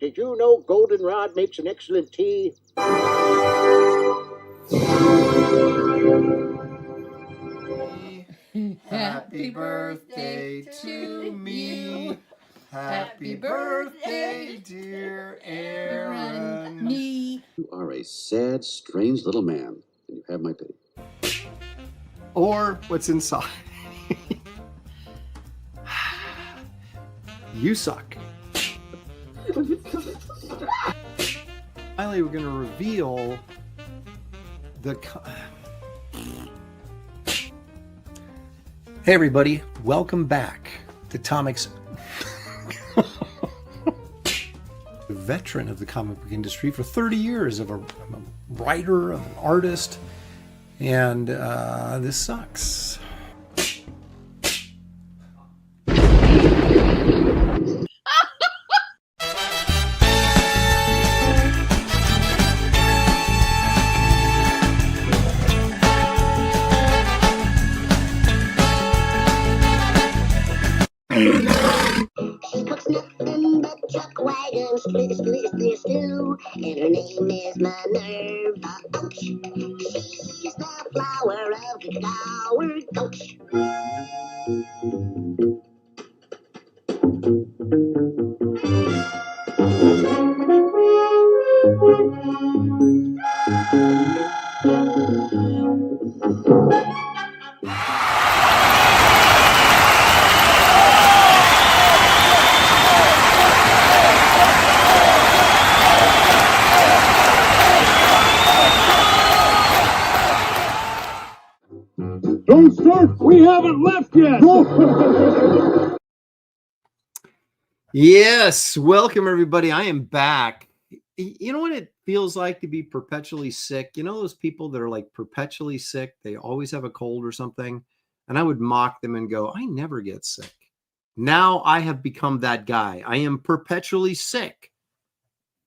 Did you know goldenrod makes an excellent tea? Happy birthday to me. Happy birthday, dear Aaron. You are a sad, strange little man, and you have my pity. Or what's inside. You suck. Finally, we're going to reveal the... Hey, everybody. Welcome back to Tomic's... veteran of the comic book industry for 30 years, I'm a writer, I'm an artist, and this sucks. Stew, and her name is Minerva Oaks. She's the flower of the flower coach. Don't start! We haven't left yet! Yes, welcome everybody. I am back. You know what it feels like to be perpetually sick? You know those people that are like perpetually sick? They always have a cold or something. And I would mock them and go, I never get sick. Now I have become that guy. I am perpetually sick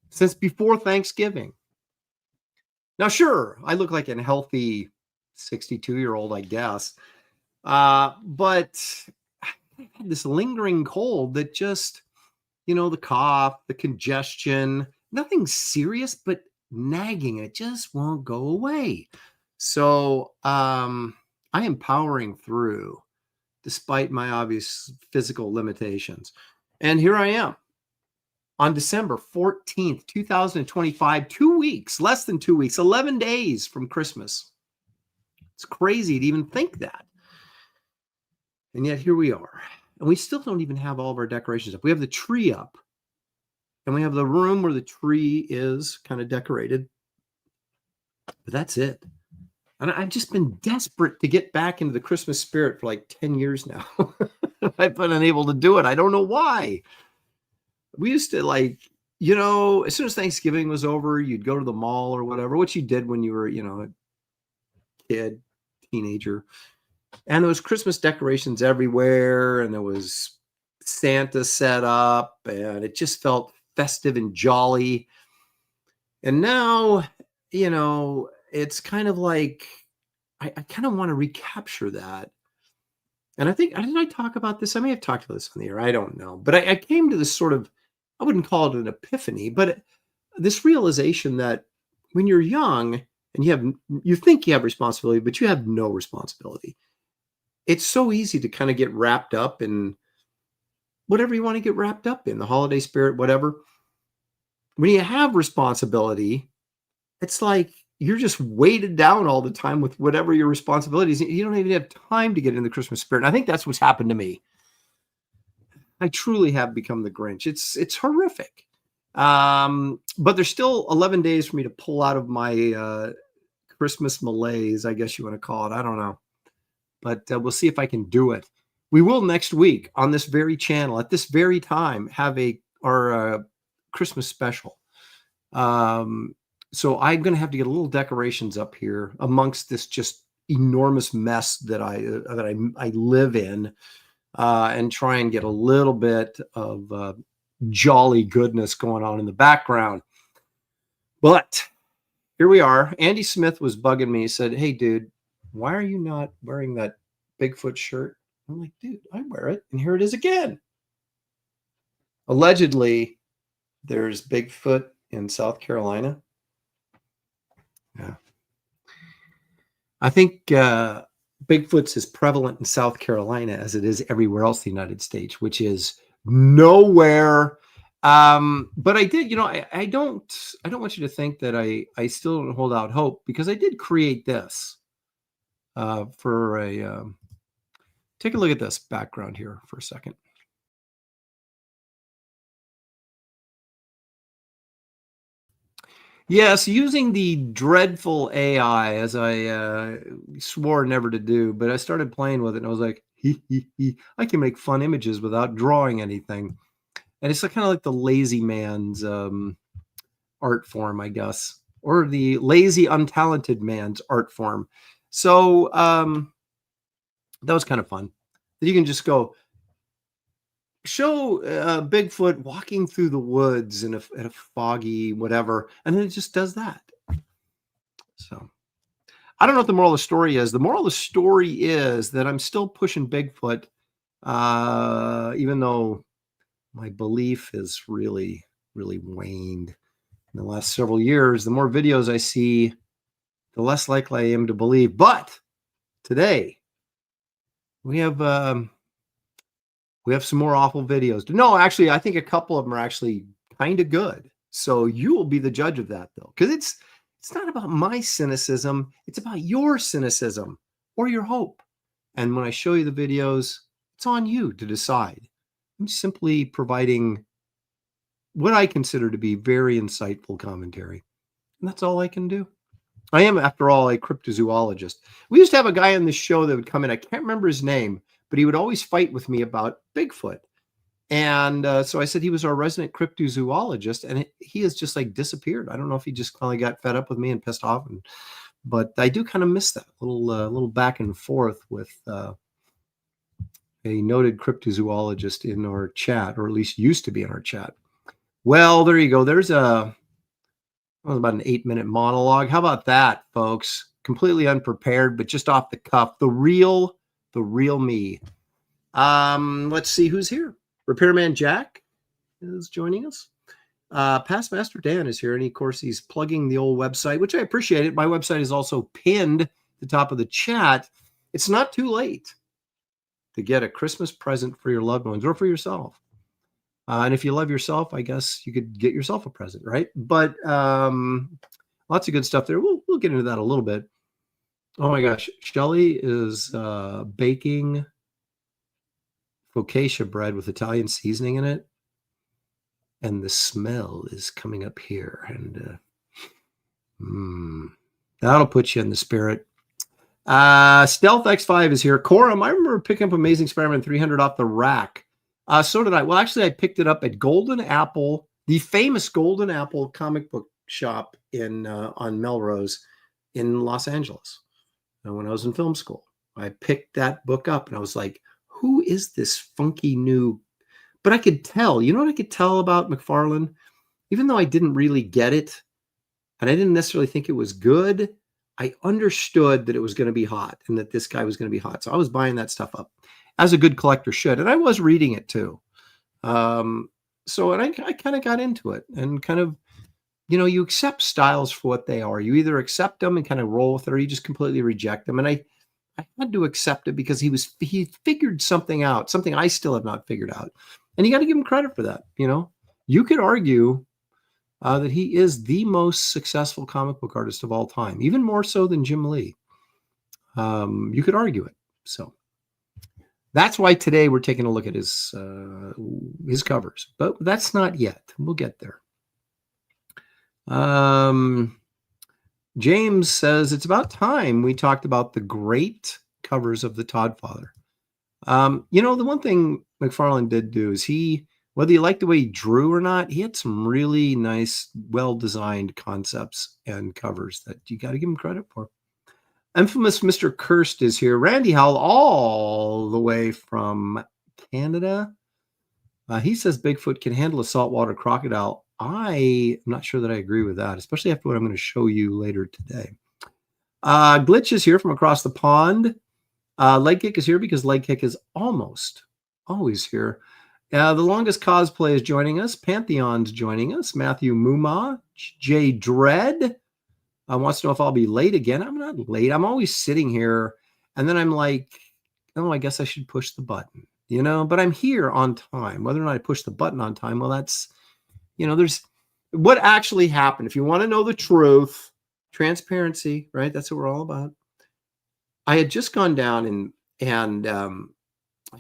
since before Thanksgiving. Now, sure, I look like a healthy 62-year-old, I guess. But I had this lingering cold that just, you know, the cough, the congestion, nothing serious, but nagging. It just won't go away. So I am powering through despite my obvious physical limitations. And here I am on December 14th, 2025, 2 weeks, less than 2 weeks, 11 days from Christmas. It's crazy to even think that. And yet here we are. And we still don't even have all of our decorations up. We have the tree up. And we have the room where the tree is kind of decorated. But that's it. And I've just been desperate to get back into the Christmas spirit for like 10 years now. I've been unable to do it. I don't know why. We used to, like, you know, as soon as Thanksgiving was over, you'd go to the mall or whatever, which you did when you were, you know, a kid, teenager. And there was Christmas decorations everywhere, and there was Santa set up, and it just felt festive and jolly. And now, you know, it's kind of like I kind of want to recapture that. And I think, did I talk about this? I may have talked about this on the air. I don't know. But I came to this sort of, I wouldn't call it an epiphany, but this realization that when you're young and you think you have responsibility, but you have no responsibility. It's so easy to kind of get wrapped up in whatever you want to get wrapped up in, the holiday spirit, whatever. When you have responsibility, it's like you're just weighted down all the time with whatever your responsibilities. You don't even have time to get in the Christmas spirit. And I think that's what's happened to me. I truly have become the Grinch. It's horrific. But there's still 11 days for me to pull out of my Christmas malaise, I guess you want to call it. I don't know. But we'll see if I can do it. We will next week on this very channel at this very time have our Christmas special. So I'm going to have to get a little decorations up here amongst this just enormous mess that I live in, and try and get a little bit of jolly goodness going on in the background. But here we are. Andy Smith was bugging me. He said, "Hey, dude, why are you not wearing that Bigfoot shirt?" I'm like, dude, I wear it. And here it is again. Allegedly, There's Bigfoot in South Carolina. Yeah. I think Bigfoot's as prevalent in South Carolina as it is everywhere else in the United States, which is nowhere. But I did, I don't want you to think that I still don't hold out hope, because I did create this for a, take a look at this background here for a second. Yes, using the dreadful AI, as I swore never to do, but I started playing with it and I was like, I can make fun images without drawing anything. And it's kind of like the lazy man's art form, I guess, or the lazy, untalented man's art form. So that was kind of fun. You can just go, show Bigfoot walking through the woods in a foggy whatever, and then it just does that. So I don't know what the moral of the story is. The moral of the story is that I'm still pushing Bigfoot, even though my belief has really, really waned in the last several years. The more videos I see, the less likely I am to believe. But today we have some more awful videos. No, actually, I think a couple of them are actually kind of good. So you will be the judge of that, though, because it's not about my cynicism. It's about your cynicism or your hope. And when I show you the videos, it's on you to decide. I'm simply providing what I consider to be very insightful commentary. And that's all I can do. I am, after all, a cryptozoologist. We used to have a guy on the show that would come in. I can't remember his name, but he would always fight with me about Bigfoot. And so I said he was our resident cryptozoologist, and he has just disappeared. I don't know if he just finally got fed up with me and pissed off. But I do kind of miss that little back and forth with a noted cryptozoologist in our chat, or at least used to be in our chat. Well, there you go. There's about an 8-minute monologue. How about that, folks? Completely unprepared, but just off the cuff. The real me. Let's see who's here. Repairman Jack is joining us. Past Master Dan is here, and of course he's plugging the old website, which I appreciate it. My website is also pinned at the top of the chat. It's not too late to get a Christmas present for your loved ones or for yourself. And if you love yourself, I guess you could get yourself a present, right? But lots of good stuff there. We'll get into that a little bit. Oh my gosh, Shelly is baking focaccia bread with Italian seasoning in it, and the smell is coming up here, and that'll put you in the spirit. Stealth X5 is here. Corum, I remember picking up Amazing Spider-Man 300 off the rack. So did I. Well, actually, I picked it up at Golden Apple, the famous Golden Apple comic book shop on Melrose in Los Angeles. And when I was in film school, I picked that book up, and I was like, who is this funky new? But I could tell. You know what I could tell about McFarlane? Even though I didn't really get it, and I didn't necessarily think it was good, I understood that it was going to be hot and that this guy was going to be hot. So I was buying that stuff up, as a good collector should. And I was reading it too. And I kind of got into it, and kind of, you accept styles for what they are. You either accept them and kind of roll with it, or you just completely reject them. And I had to accept it because he figured something out, something I still have not figured out. And you got to give him credit for that. You could argue that he is the most successful comic book artist of all time, even more so than Jim Lee. You could argue it. So that's why today we're taking a look at his covers, but that's not yet. We'll get there. James says it's about time we talked about the great covers of the Todd Father. The one thing McFarlane did do is whether you like the way he drew or not, he had some really nice, well-designed concepts and covers that you got to give him credit for. Infamous Mr. Kirst is here. Randy Howell, all the way from Canada. He says Bigfoot can handle a saltwater crocodile. I am not sure that I agree with that, especially after what I'm going to show you later today. Glitch is here from across the pond. Leg Kick is here because Leg Kick is almost always here. The longest cosplay is joining us. Pantheon's joining us. Matthew Muma, Jay Dredd wants to know if I'll be late again. I'm not late. I'm always sitting here, and then I'm like, oh, I guess I should push the button, but I'm here on time. Whether or not I push the button on time, well, that's, there's what actually happened. If you want to know the truth, transparency, right? That's what we're all about. I had just gone down and I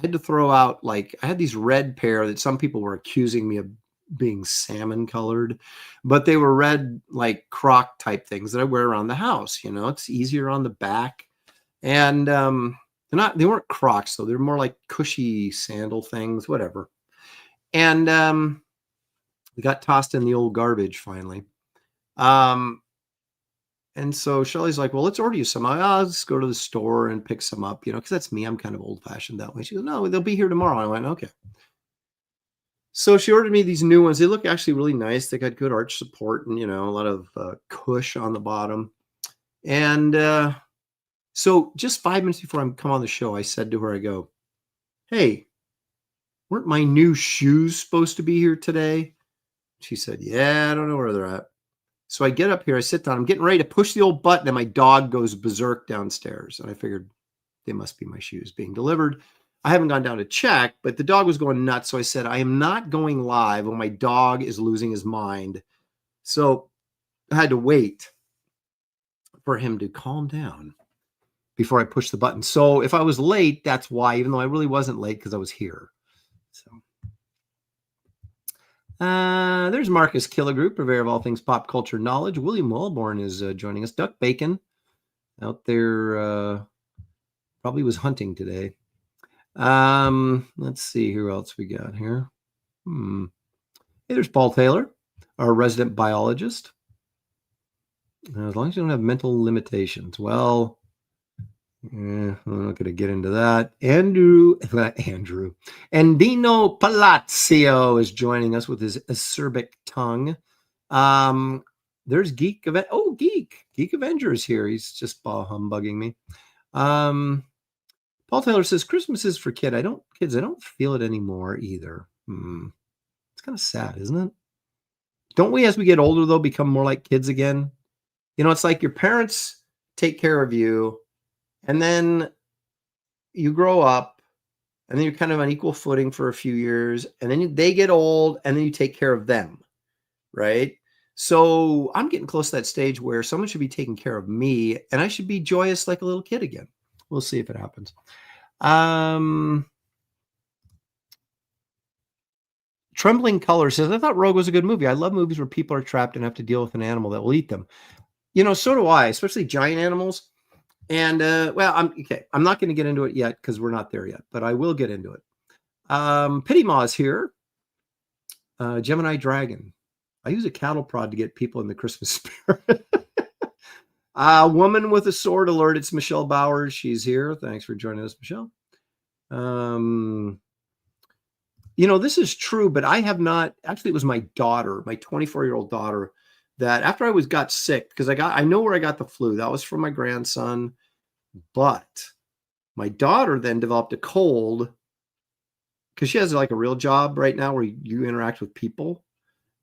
had to throw out, I had these red pair that some people were accusing me of being salmon colored, but they were red, croc type things that I wear around the house. It's easier on the back. And they weren't Crocs, though. They're more like cushy sandal things, whatever. And they got tossed in the old garbage finally. And so Shelly's like, well, let's order you some. I'll just go to the store and pick some up, because that's me. I'm kind of old fashioned that way. She goes, no, they'll be here tomorrow. I went, okay. So she ordered me these new ones. They look actually really nice. They got good arch support and, a lot of cush on the bottom. And so just 5 minutes before I come on the show, I said to her, I go, hey, weren't my new shoes supposed to be here today? She said, yeah, I don't know where they're at. So I get up here, I sit down, I'm getting ready to push the old button, and my dog goes berserk downstairs. And I figured they must be my shoes being delivered. I haven't gone down to check, but the dog was going nuts. So I said, I am not going live when my dog is losing his mind. So I had to wait for him to calm down before I push the button. So if I was late, that's why, even though I really wasn't late because I was here. So there's Marcus Killigroup, purveyor of all things pop culture knowledge. William Wellborn is joining us. Duck Bacon out there probably was hunting today. Let's see who else we got here. Hey, there's Paul Taylor, our resident biologist. As long as you don't have mental limitations. Well, I'm not going to get into that. Andrew. Andino Palazzo is joining us with his acerbic tongue. There's Geek Avenger is here. He's just humbugging me. Paul Taylor says Christmas is for kids. I don't feel it anymore either. It's kind of sad, isn't it? Don't we, as we get older, though, become more like kids again? It's like your parents take care of you, and then you grow up, and then you're kind of on equal footing for a few years, and then they get old, and then you take care of them, right? So I'm getting close to that stage where someone should be taking care of me, and I should be joyous like a little kid again. We'll see if it happens. Trembling Color says, I thought Rogue was a good movie. I love movies where people are trapped and have to deal with an animal that will eat them. So do I, especially giant animals. And, I'm not going to get into it yet because we're not there yet, but I will get into it. Pity Maw's here. Gemini Dragon. I use a cattle prod to get people in the Christmas spirit. Woman with a Sword alert. It's Michelle Bowers. She's here. Thanks for joining us, Michelle. This is true, but I have not. Actually, it was my daughter, my 24-year-old daughter, that after I got sick, because I know where I got the flu. That was from my grandson. But my daughter then developed a cold because she has a real job right now where you interact with people.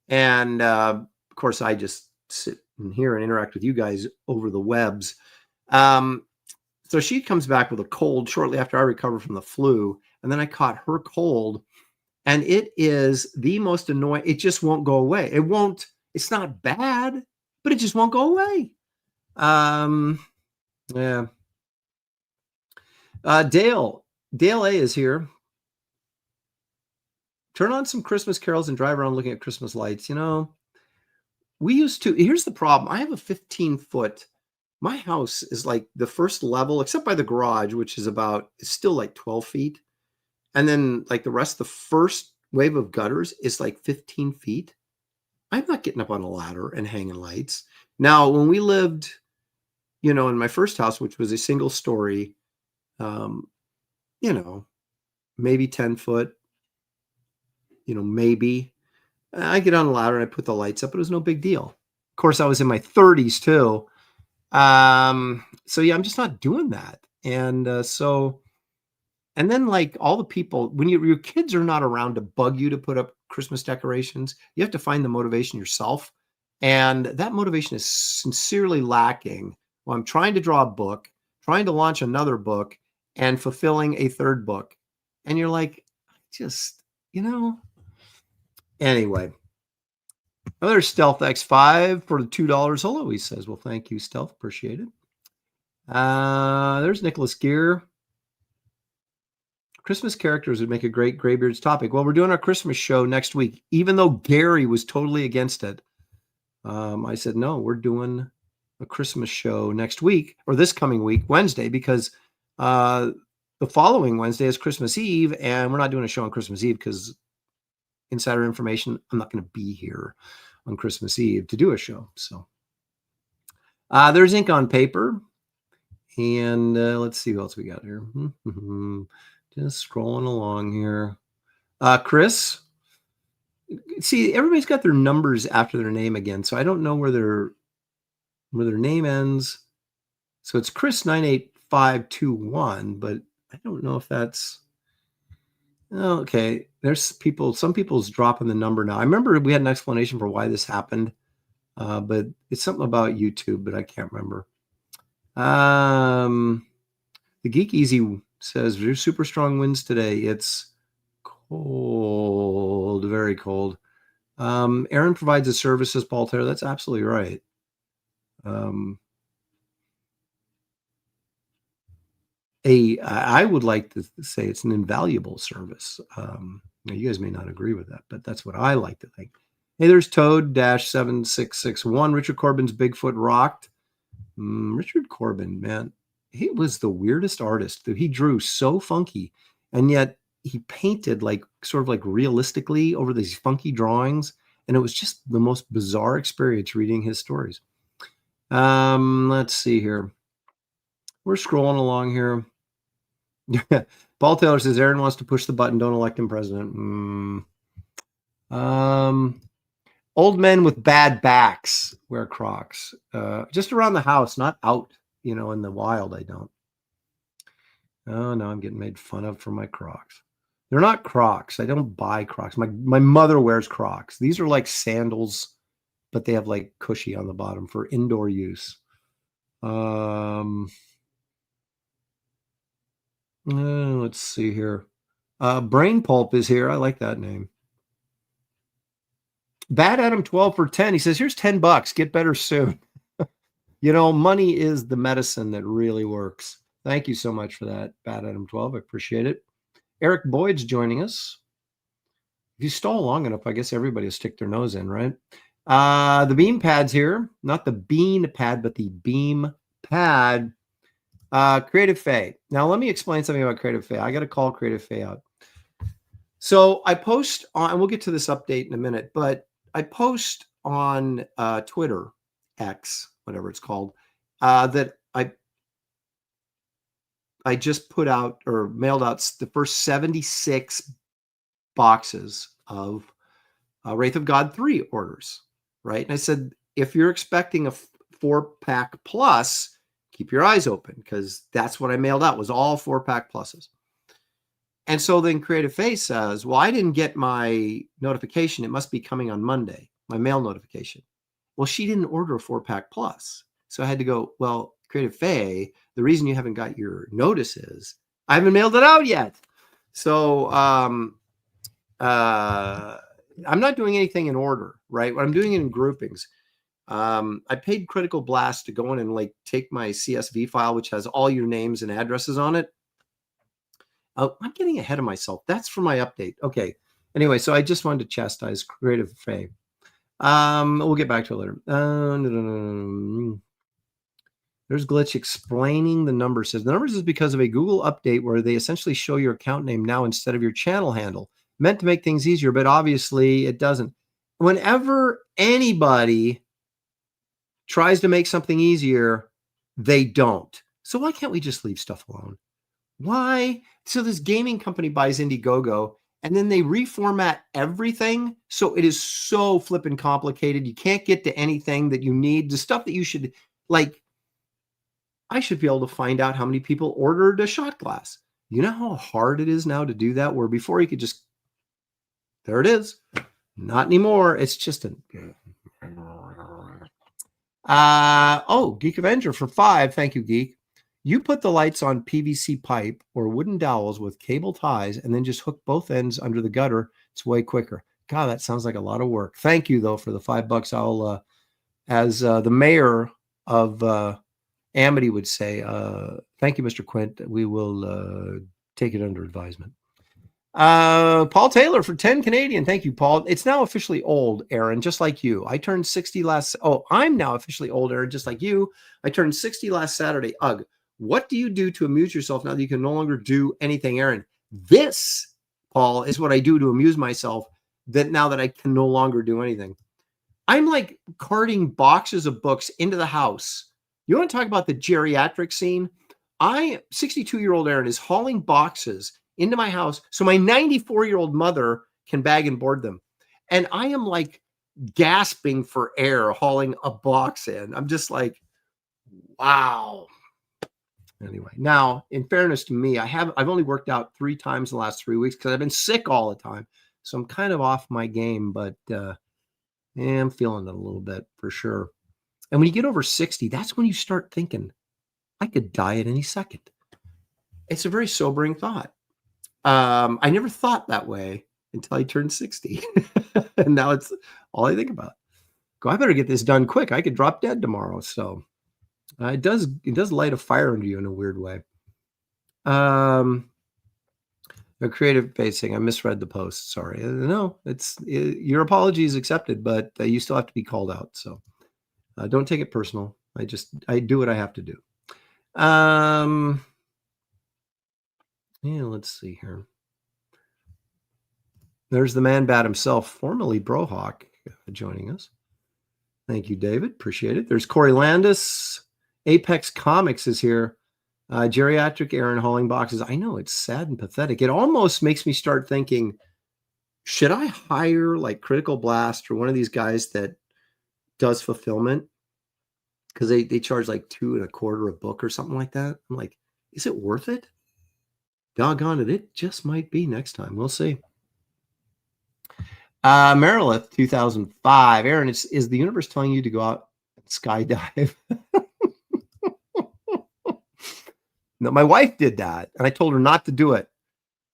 And of course, I just sit in here and interact with you guys over the webs. So she comes back with a cold shortly after I recover from the flu. And then I caught her cold. And it is the most annoying. It just won't go away. It's not bad, but it just won't go away. Yeah. Dale A is here. Turn on some Christmas carols and drive around looking at Christmas lights. We used to. Here's the problem. I have a 15-foot. My house is like the first level, except by the garage, which is it's still like 12 feet. And then the rest, the first wave of gutters is 15 feet. I'm not getting up on a ladder and hanging lights. Now, when we lived, in my first house, which was a single story, maybe 10 foot, maybe. I get on a ladder and I put the lights up, but it was no big deal. Of course, I was in my 30s too. So yeah, I'm just not doing that. And so And then like all the people, when your kids are not around to bug you to put up Christmas decorations, you have to find the motivation yourself. And that motivation is sincerely lacking. Well, I'm trying to draw a book, trying to launch another book, and fulfilling a third book. And you're like, just, anyway. Another Stealth X5 for the $2. Hello, he says. Well, thank you, Stealth. Appreciate it. There's Nicholas Gear. Christmas characters would make a great Graybeards topic. Well, we're doing our Christmas show next week. Even though Gary was totally against it, I said, no, we're doing a Christmas show next week, or this coming week, Wednesday, because the following Wednesday is Christmas Eve, and we're not doing a show on Christmas Eve because insider information, I'm not going to be here on Christmas Eve to do a show. So there's ink on paper. And let's see what else we got here. Just scrolling along here. Chris, see, everybody's got their numbers after their name again, so I don't know where their name ends. So it's Chris 98521, but I don't know if that's okay. There's some people's dropping the number now. I remember we had an explanation for why this happened, but it's something about YouTube, but I can't remember. The Geek Easy says there's super strong winds today. It's cold, very cold. Aaron provides the services, Paul Taylor. That's absolutely right. I would like to say it's an invaluable service. Now you guys may not agree with that, but that's what I like to think. Hey, there's Toad-7661. Richard Corbin's Bigfoot rocked. Richard Corbin, man, he was the weirdest artist. He drew so funky, and yet he painted like sort of like realistically over these funky drawings, and it was just the most bizarre experience reading his stories. Let's see here. We're scrolling along here. Paul Taylor says Aaron wants to push the button. Don't elect him president. Old men with bad backs wear Crocs. Just around the house, not out, in the wild. I don't. Oh, no, I'm getting made fun of for my Crocs. They're not Crocs. I don't buy Crocs. My mother wears Crocs. These are like sandals, but they have like cushy on the bottom for indoor use. Let's see here. Brain Pulp is here. I like that name. Bad Adam 12 for 10. He says, here's $10. Get better soon. Money is the medicine that really works. Thank you so much for that, Bad Adam 12. I appreciate it. Eric Boyd's joining us. If you stall long enough, I guess everybody will stick their nose in, right? The beam pad's here. Not the bean pad, but the beam pad. Creative Faye. Now, let me explain something about Creative Faye. I got to call Creative Faye out. So I post on, and we'll get to this update in a minute, but I post on Twitter, X, whatever it's called, that I just put out or mailed out the first 76 boxes of Wraith of God 3 orders, right? And I said, if you're expecting a 4-pack plus, keep your eyes open, because that's what I mailed out, was all 4-pack pluses. And so then Creative Face says, well, I didn't get my notification. It must be coming on Monday, my mail notification. Well, she didn't order a 4-pack plus. So I had to go, well, Creative Faye, the reason you haven't got your notice is I haven't mailed it out yet. So I'm not doing anything in order, right? What I'm doing it in groupings. I paid Critical Blast to go in and like take my CSV file, which has all your names and addresses on it. Oh, I'm getting ahead of myself. That's for my update. Okay. Anyway, so I just wanted to chastise Creative Faye. We'll get back to it later. There's Glitch explaining the numbers. Says the numbers is because of a Google update where they essentially show your account name now instead of your channel handle. Meant to make things easier, but obviously it doesn't. Whenever anybody tries to make something easier, they don't. So why can't we just leave stuff alone? Why? So this gaming company buys Indiegogo and then they reformat everything. So it is so flippin' complicated. You can't get to anything that you need. The stuff that you should, like, I should be able to find out how many people ordered a shot glass. You know how hard it is now to do that, where before you could just, there it is. Not anymore. It's just a, Geek Avenger for 5. Thank you, Geek. You put the lights on PVC pipe or wooden dowels with cable ties and then just hook both ends under the gutter. It's way quicker. God, that sounds like a lot of work. Thank you, though, for the $5. I'll, as the mayor of Amity would say, thank you, Mr. Quint. We will take it under advisement. Paul Taylor for 10 Canadian. Thank you, Paul. It's now officially old, Aaron, just like you. I turned 60 last. Oh, I'm now officially old, Aaron, just like you. I turned 60 last Saturday. Ugh. What do you do to amuse yourself now that you can no longer do anything, Aaron? This, Paul, is what I do to amuse myself that now that I can no longer do anything. I'm like carting boxes of books into the house. You want to talk about the geriatric scene? 62-year-old Aaron is hauling boxes into my house so my 94-year-old mother can bag and board them. And I am like gasping for air hauling a box in. I'm just like, wow. Anyway, now, in fairness to me, I've only worked out 3 times in the last 3 weeks because I've been sick all the time. So I'm kind of off my game, but I'm feeling it a little bit for sure. And when you get over 60, that's when you start thinking, I could die at any second. It's a very sobering thought. I never thought that way until I turned 60. And now it's all I think about. Go, I better get this done quick. I could drop dead tomorrow. So it does light a fire under you in a weird way. A creative facing. I misread the post. Sorry. No, your apology is accepted, but you still have to be called out. So don't take it personal. I do what I have to do. Yeah, let's see here. There's the man bat himself, formerly Brohawk, joining us. Thank you, David. Appreciate it. There's Corey Landis. Apex Comics is here. Geriatric Aaron hauling boxes. I know, it's sad and pathetic. It almost makes me start thinking, should I hire like Critical Blast or one of these guys that does fulfillment? Because they charge like $2.25 a book or something like that. I'm like, is it worth it? Doggone it, it just might be next time. We'll see. Marilith, 2005. Aaron, is the universe telling you to go out and skydive? No, my wife did that, and I told her not to do it.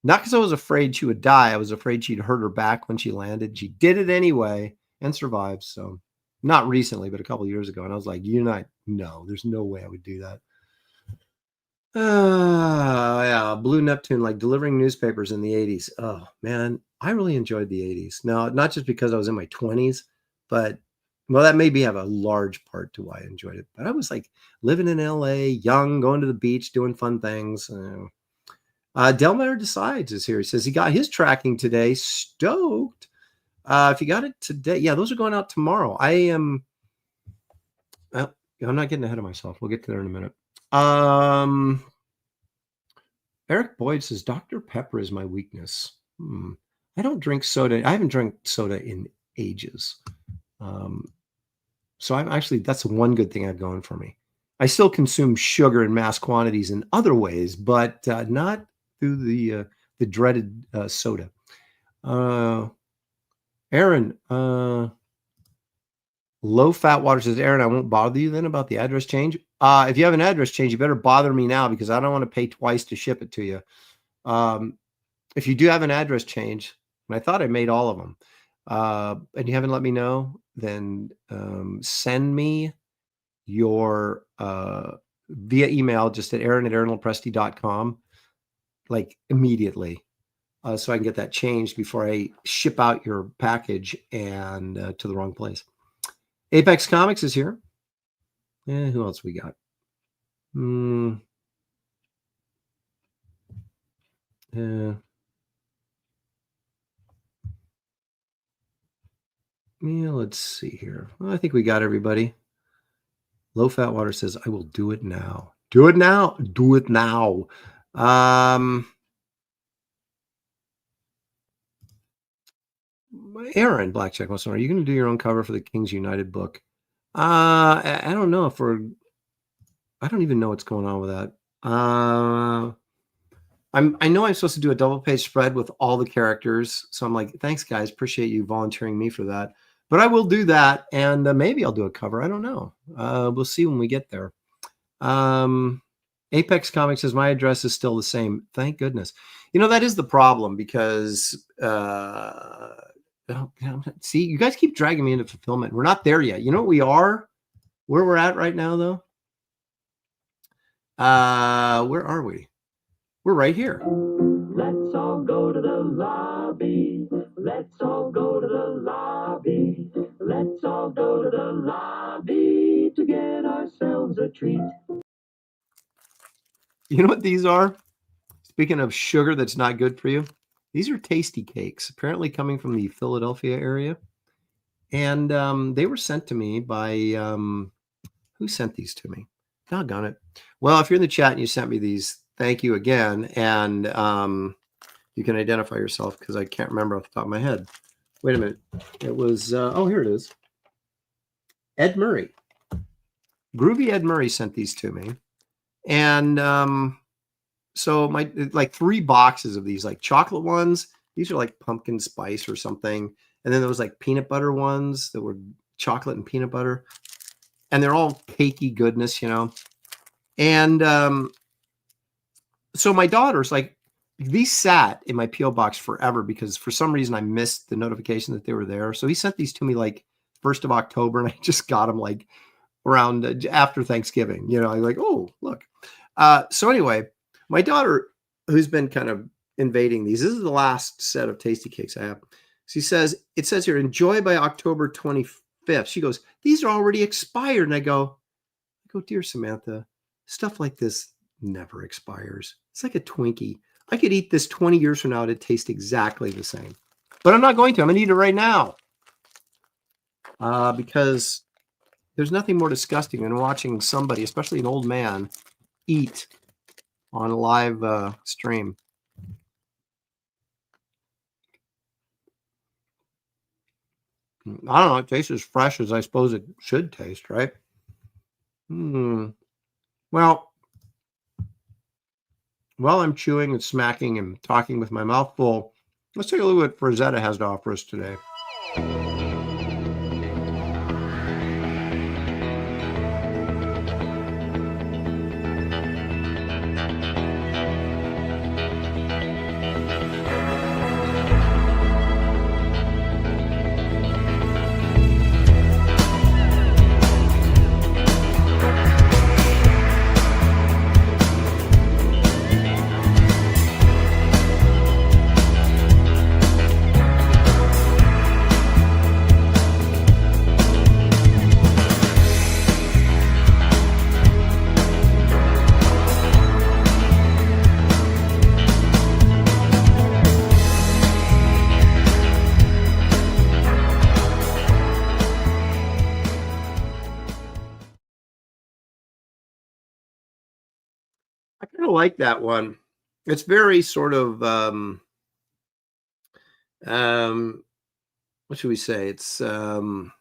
Not because I was afraid she would die. I was afraid she'd hurt her back when she landed. She did it anyway and survived. So not recently, but a couple of years ago. And I was like, no, there's no way I would do that. Yeah, Blue Neptune, like delivering newspapers in the 80s. Oh, man, I really enjoyed the 80s. Now, not just because I was in my 20s, but, well, that maybe have a large part to why I enjoyed it. But I was like living in LA, young, going to the beach, doing fun things. Delmar Decides is here. He says he got his tracking today. Stoked. If you got it today, yeah, those are going out tomorrow. I'm not getting ahead of myself. We'll get to there in a minute. Eric Boyd says Dr. Pepper is my weakness. I don't drink soda. I haven't drank soda in ages. So I'm actually, that's one good thing I've going for me. I still consume sugar in mass quantities in other ways, but not through the dreaded soda. Aaron, Low Fat Water says, Aaron, I won't bother you then about the address change. If you have an address change, you better bother me now because I don't want to pay twice to ship it to you. If you do have an address change, and I thought I made all of them, and you haven't let me know, then send me your via email just at aaron@aaronlopresti.com, like immediately. So I can get that changed before I ship out your package and to the wrong place. Apex Comics is here. Who else we got? Yeah, let's see here. Well, I think we got everybody. Low Fat Water says, I will do it now. Do it now. Do it now. Aaron Blackjack wants to know, are you going to do your own cover for the Kings United book? I don't know I don't even know what's going on with that. I know I'm supposed to do a double page spread with all the characters. So I'm like, thanks guys. Appreciate you volunteering me for that. But I will do that. And maybe I'll do a cover. I don't know. We'll see when we get there. Apex Comics says my address is still the same. Thank goodness. You know, that is the problem because, see, you guys keep dragging me into fulfillment. We're not there yet. You know what we are? Where we're at right now, though? Where are we? We're right here. Let's all go to the lobby. Let's all go to the lobby. Let's all go to the lobby to get ourselves a treat. You know what these are? Speaking of sugar that's not good for you, these are tasty cakes, apparently coming from the Philadelphia area. And they were sent to me by, who sent these to me? Doggone it. Well, if you're in the chat and you sent me these, thank you again. And you can identify yourself because I can't remember off the top of my head. Wait a minute. It was, oh, here it is. Ed Murray. Groovy Ed Murray sent these to me. And so my, like 3 boxes of these, like chocolate ones. These are like pumpkin spice or something. And then there was like peanut butter ones that were chocolate and peanut butter. And they're all cakey goodness, you know. And so my daughter's like, these sat in my P.O. box forever because for some reason I missed the notification that they were there. So he sent these to me like 1st of October, and I just got them like around after Thanksgiving. You know, I'm like, oh, look. So anyway, my daughter, who's been kind of invading these, this is the last set of tasty cakes I have. She says, it says here, enjoy by October 25th. She goes, these are already expired. And I go, dear Samantha, stuff like this never expires. It's like a Twinkie. I could eat this 20 years from now and it'd taste exactly the same. But I'm not going to. I'm going to eat it right now. Because there's nothing more disgusting than watching somebody, especially an old man, eat on a live stream. I don't know. It tastes as fresh as I suppose it should taste, right? Well, while I'm chewing and smacking and talking with my mouth full, let's take a look at what Frazetta has to offer us today. I kind of like that one. It's very sort of, what should we say? It's not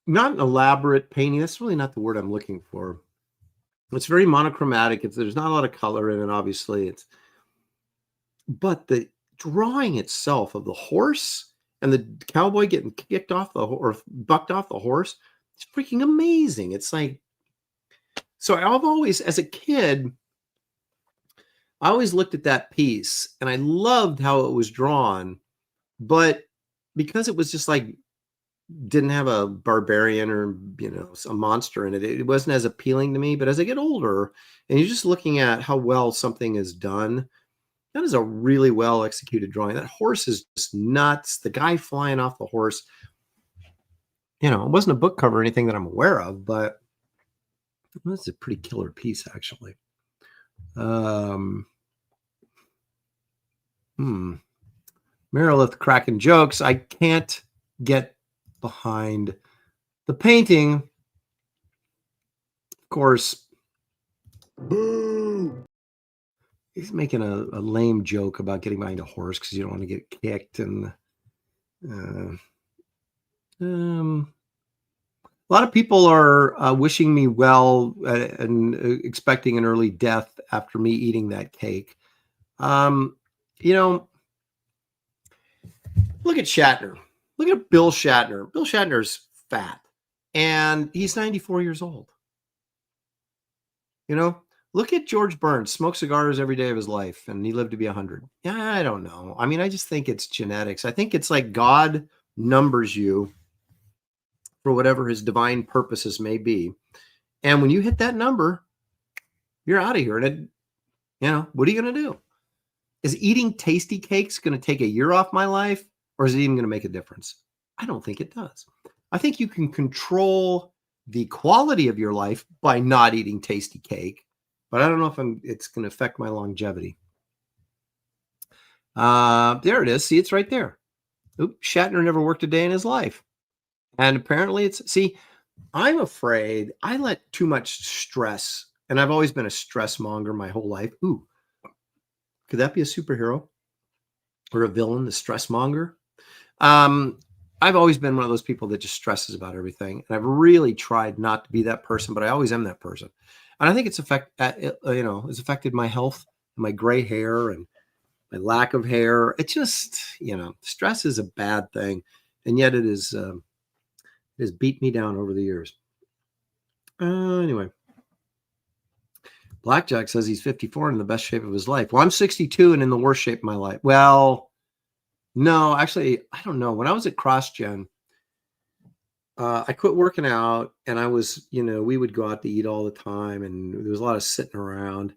an elaborate painting. That's really not the word I'm looking for. It's very monochromatic. There's not a lot of color in it, obviously. But the drawing itself of the horse and the cowboy getting kicked off or bucked off the horse, it's freaking amazing. It's like, so I've always, as a kid, I always looked at that piece and I loved how it was drawn, but because it was just like, didn't have a barbarian or, you know, a monster in it, it wasn't as appealing to me. But as I get older and you're just looking at how well something is done, that is a really well executed drawing. That horse is just nuts. The guy flying off the horse, you know, it wasn't a book cover or anything that I'm aware of, but it's a pretty killer piece, actually. Merilith cracking jokes. I can't get behind the painting. Of course, he's making a lame joke about getting behind a horse because you don't want to get kicked. And A lot of people are wishing me well and expecting an early death after me eating that cake. You know, look at Shatner. Look at Bill Shatner. Bill Shatner's fat, and he's 94 years old. You know, look at George Burns. Smoked cigars every day of his life, and he lived to be 100. Yeah, I don't know. I mean, I just think it's genetics. I think it's like God numbers you for whatever his divine purposes may be. And when you hit that number, you're out of here. And it, you know, what are you going to do? Is eating tasty cakes going to take a year off my life, or is it even going to make a difference? I don't think it does. I think you can control the quality of your life by not eating tasty cake, but I don't know if it's going to affect my longevity. There it is. See, it's right there. Oops, Shatner never worked a day in his life. And apparently I'm afraid I let too much stress, and I've always been a stress monger my whole life. Ooh, could that be a superhero or a villain, the stress monger? I've always been one of those people that just stresses about everything. And I've really tried not to be that person, but I always am that person. And I think it's affected my health, my gray hair and my lack of hair. It just, stress is a bad thing. And yet it has beat me down over the years. Anyway, Blackjack says he's 54 and in the best shape of his life. Well, I'm 62 and in the worst shape of my life. Well, no, actually, I don't know. When I was at CrossGen, I quit working out, and I was, we would go out to eat all the time, and there was a lot of sitting around.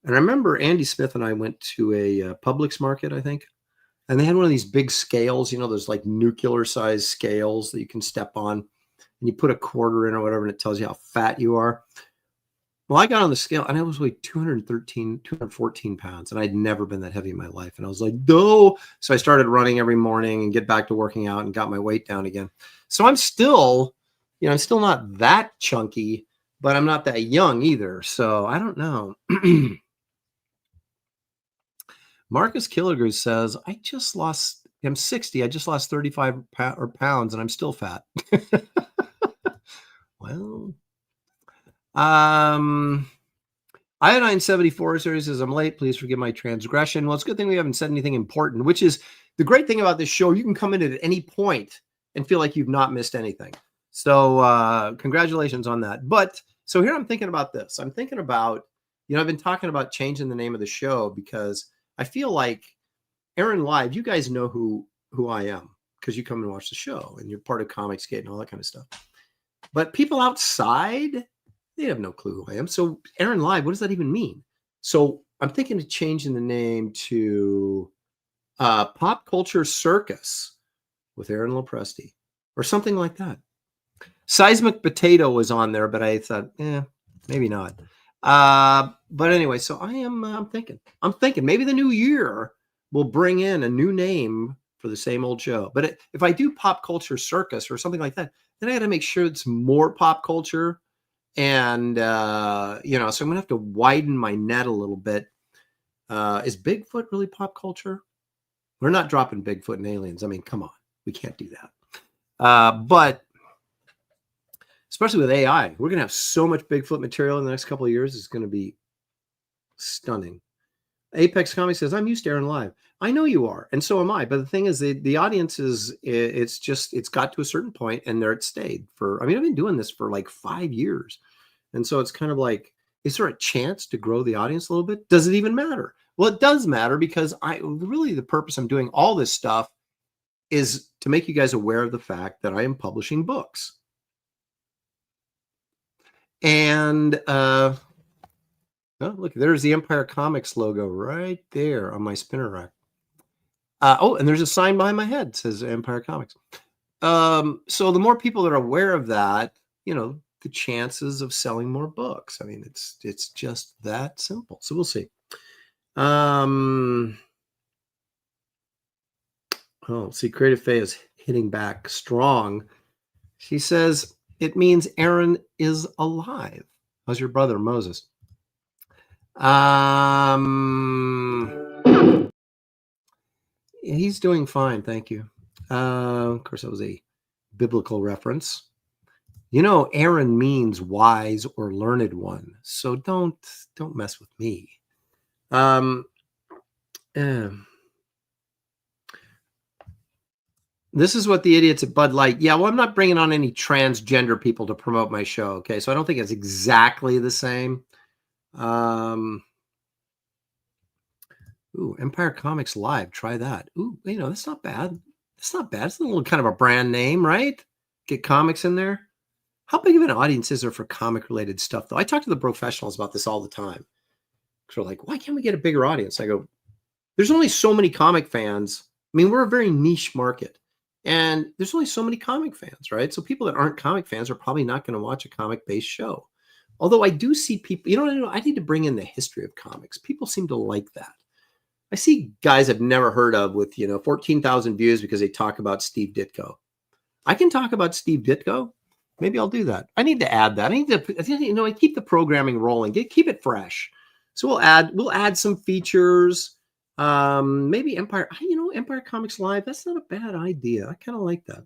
And I remember Andy Smith and I went to a Publix market, I think, and they had one of these big scales, those like nuclear size scales that you can step on, and you put a quarter in or whatever, and it tells you how fat you are. Well, I got on the scale and I was weighed 214 pounds, and I'd never been that heavy in my life. And I was like, no. So I started running every morning and get back to working out and got my weight down again. So I'm still, I'm still not that chunky, but I'm not that young either. So I don't know. Marcus Killiger says, I'm 60. I just lost 35 pounds and I'm still fat. Well, Iodine 74 series says, I'm late. Please forgive my transgression. Well, it's a good thing we haven't said anything important, which is the great thing about this show. You can come in at any point and feel like you've not missed anything. So congratulations on that. But so here I'm thinking about this. I'm thinking about, I've been talking about changing the name of the show because I feel like Aaron Live, you guys know who I am because you come and watch the show and you're part of Comicsgate and all that kind of stuff. But people outside, they have no clue who I am. So Aaron Live, what does that even mean? So I'm thinking of changing the name to Pop Culture Circus with Aaron Lopresti or something like that. Seismic Potato was on there, but I thought, maybe not. But anyway, so I'm thinking maybe the new year will bring in a new name for the same old show. But if I do Pop Culture Circus or something like that, then I got to make sure it's more pop culture. And, so I'm going to have to widen my net a little bit. Is Bigfoot really pop culture? We're not dropping Bigfoot and aliens. I mean, come on. We can't do that. But especially with AI, we're going to have so much Bigfoot material in the next couple of years. It's going to be stunning. Apex Comics says, I'm used to Aaron Live. I know you are. And so am I. But the thing is, the audience it's got to a certain point and there it stayed I've been doing this for like 5 years. And so it's kind of like, is there a chance to grow the audience a little bit? Does it even matter? Well, it does matter because the purpose I'm doing all this stuff is to make you guys aware of the fact that I am publishing books. And, look, there's the Empire Comics logo right there on my spinner rack. And there's a sign behind my head that says Empire Comics. So the more people that are aware of that, the chances of selling more books. I mean, it's just that simple. So we'll see. See, Creative Faye is hitting back strong. She says, it means Aaron is alive. How's your brother, Moses? He's doing fine, thank you. Of course, that was a biblical reference. You know, Aaron means wise or learned one, so don't mess with me. This is what the idiots at Bud Light. Yeah, well, I'm not bringing on any transgender people to promote my show. Okay, so I don't think it's exactly the same. Ooh, Empire Comics Live. Try that. Ooh, you know, that's not bad. That's not bad. It's a little kind of a brand name, right? Get comics in there. How big of an audience is there for comic related stuff, though? I talk to the professionals about this all the time. They're like, why can't we get a bigger audience? I go, there's only so many comic fans. I mean, we're a very niche market, and there's only so many comic fans, right? So people that aren't comic fans are probably not going to watch a comic based show. Although I do see people, you know, I need to bring in the history of comics. People seem to like that. I see guys I've never heard of with, 14,000 views because they talk about Steve Ditko. I can talk about Steve Ditko. Maybe I'll do that. I need to add that. I keep the programming rolling. Keep it fresh. So we'll add some features. Maybe Empire, Empire Comics Live. That's not a bad idea. I kind of like that.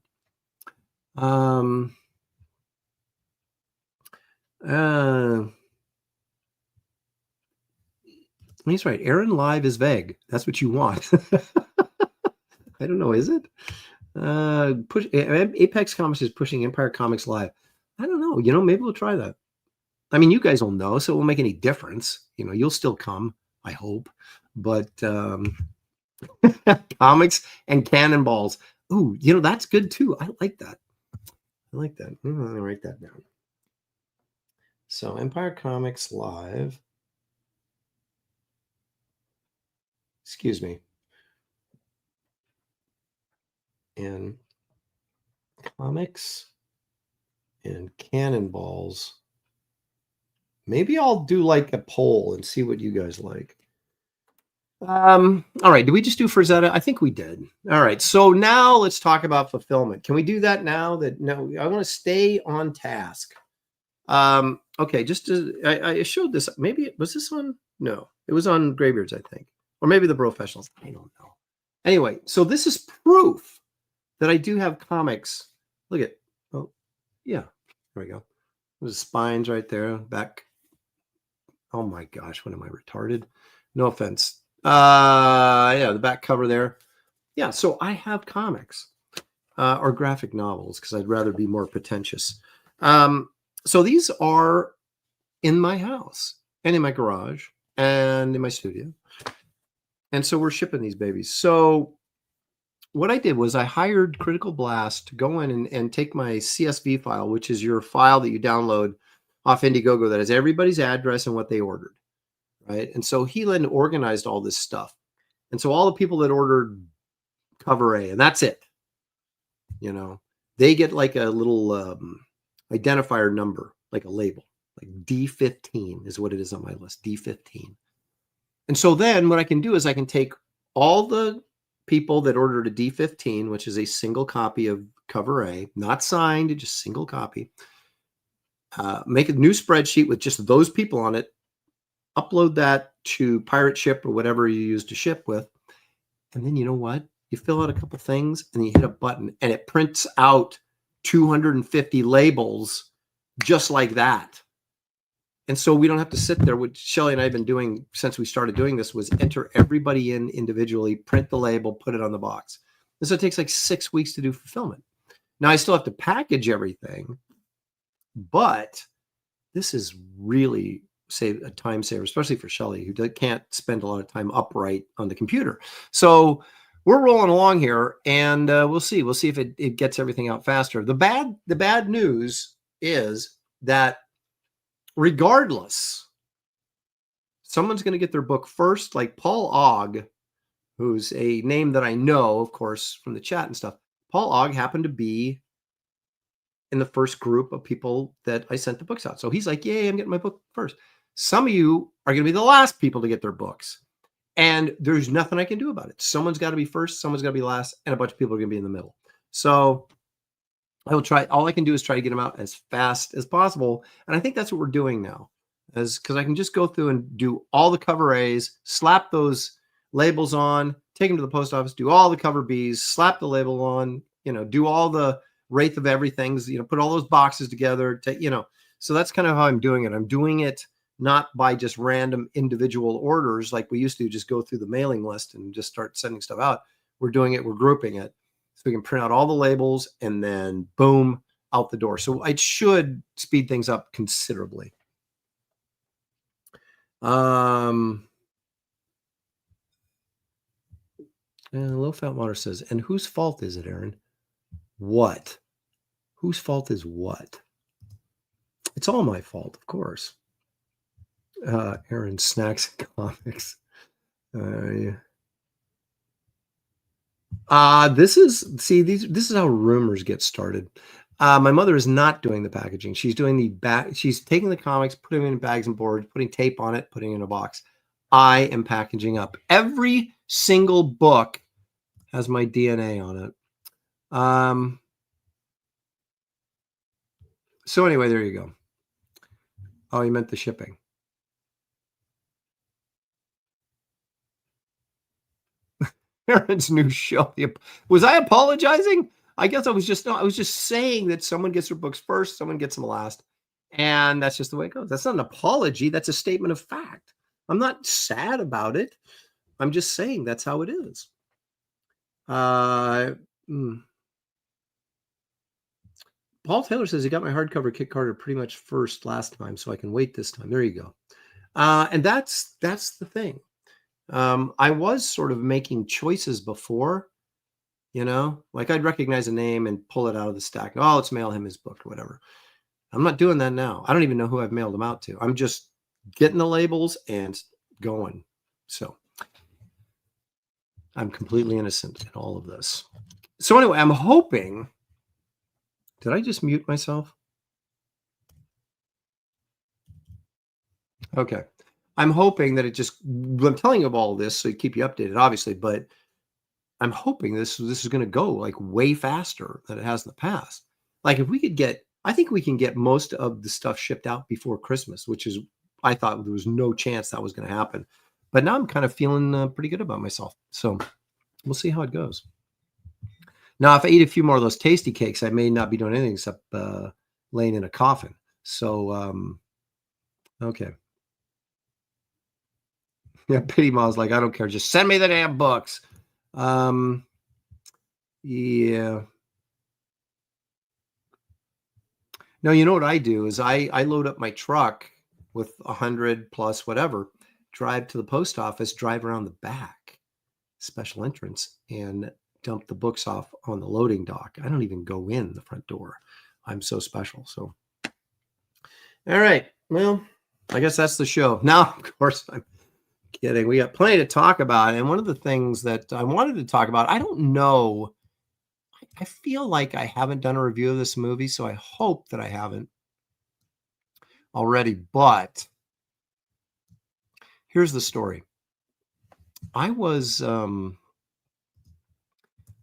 He's right. Aaron Live is vague. That's what you want. I don't know. Is it? Apex Comics is pushing Empire Comics Live. I don't know. Maybe we'll try that. I mean, you guys will know, so it won't make any difference. You'll still come, I hope. But comics and cannonballs. Ooh, that's good too. I like that. I'm gonna write that down. So Empire Comics Live. Excuse me. And comics and cannonballs. Maybe I'll do like a poll and see what you guys like. All right. Did we just do Frazetta? I think we did. All right. So now let's talk about fulfillment. Can we do that now? No, I want to stay on task. Okay. I showed this. Maybe was this on? No, it was on Graybeards, I think, or maybe the Professionals. I don't know. Anyway, so this is proof that I do have comics. Look at, oh yeah, there we go. There's spines right there, back. Oh my gosh, what am I, retarded? No offense. Yeah, the back cover there. Yeah, so I have comics or graphic novels because I'd rather be more pretentious. So these are in my house and in my garage and in my studio. And so we're shipping these babies. So what I did was I hired Critical Blast to go in and take my CSV file, which is your file that you download off Indiegogo that has everybody's address and what they ordered, right? And so he then organized all this stuff. And so all the people that ordered cover A, and that's it, they get like a little identifier number, like a label, like D15 is what it is on my list, D15. And so then what I can do is I can take all the people that ordered a D15, which is a single copy of cover A, not signed, just single copy, make a new spreadsheet with just those people on it, upload that to Pirate Ship or whatever you use to ship with. And then you know what? You fill out a couple things and you hit a button and it prints out 250 labels just like that. And so we don't have to sit there. What Shelly and I have been doing since we started doing this was enter everybody in individually, print the label, put it on the box. And so it takes like 6 weeks to do fulfillment. Now I still have to package everything, but this is really a time saver, especially for Shelly, who can't spend a lot of time upright on the computer. So we're rolling along here, and we'll see. We'll see if it gets everything out faster. The bad news is that regardless, someone's going to get their book first, like Paul Ogg, who's a name that I know, of course, from the chat and stuff. Paul Ogg happened to be in the first group of people that I sent the books out. So he's like, yay, I'm getting my book first. Some of you are going to be the last people to get their books. And there's nothing I can do about it. Someone's got to be first, someone's got to be last, and a bunch of people are going to be in the middle. So I will try. All I can do is try to get them out as fast as possible. And I think that's what we're doing now, because I can just go through and do all the cover A's, slap those labels on, take them to the post office, do all the cover B's, slap the label on, do all the Wraith of Everything's, put all those boxes together, so that's kind of how I'm doing it. I'm doing it not by just random individual orders like we used to just go through the mailing list and just start sending stuff out. We're doing it, we're grouping it so we can print out all the labels and then boom, out the door. So it should speed things up considerably. And Low Fat Water says, and whose fault is it, Aaron? What? Whose fault is what? It's all my fault, of course. Aaron, snacks and comics. Yeah. This is how rumors get started. My mother is not doing the packaging. She's doing the bag. She's taking the comics, putting them in bags and boards, putting tape on it, putting it in a box. I am packaging up. Every single book has my DNA on it. So anyway, there you go. Oh, you meant the shipping. Aaron's new show. Was I apologizing? I guess I was just saying that someone gets their books first, someone gets them last. And that's just the way it goes. That's not an apology. That's a statement of fact. I'm not sad about it. I'm just saying that's how it is. Paul Taylor says he got my hardcover Kit Carter pretty much first last time, so I can wait this time. There you go. And that's the thing. I was sort of making choices before, like I'd recognize a name and pull it out of the stack. Oh, let's mail him his book or whatever. I'm not doing that now. I don't even know who I've mailed them out to. I'm just getting the labels and going. So I'm completely innocent in all of this. So anyway, I'm hoping, did I just mute myself? Okay. I'm hoping that I'm telling you of all this so you keep you updated, obviously, but I'm hoping this is going to go like way faster than it has in the past. Like if we could I think we can get most of the stuff shipped out before Christmas, which is, I thought there was no chance that was going to happen. But now I'm kind of feeling pretty good about myself. So we'll see how it goes. Now, if I eat a few more of those tasty cakes, I may not be doing anything except laying in a coffin. So, okay. Yeah, Pity Ma's like, I don't care. Just send me the damn books. Yeah. No, you know what I do is I load up my truck with 100 plus whatever, drive to the post office, drive around the back, special entrance, and dump the books off on the loading dock. I don't even go in the front door. I'm so special. So, all right. Well, I guess that's the show. Now, of course, I'm kidding. We got plenty to talk about. And one of the things that I wanted to talk about, I don't know. I feel like I haven't done a review of this movie, so I hope that I haven't already. But here's the story. I was, and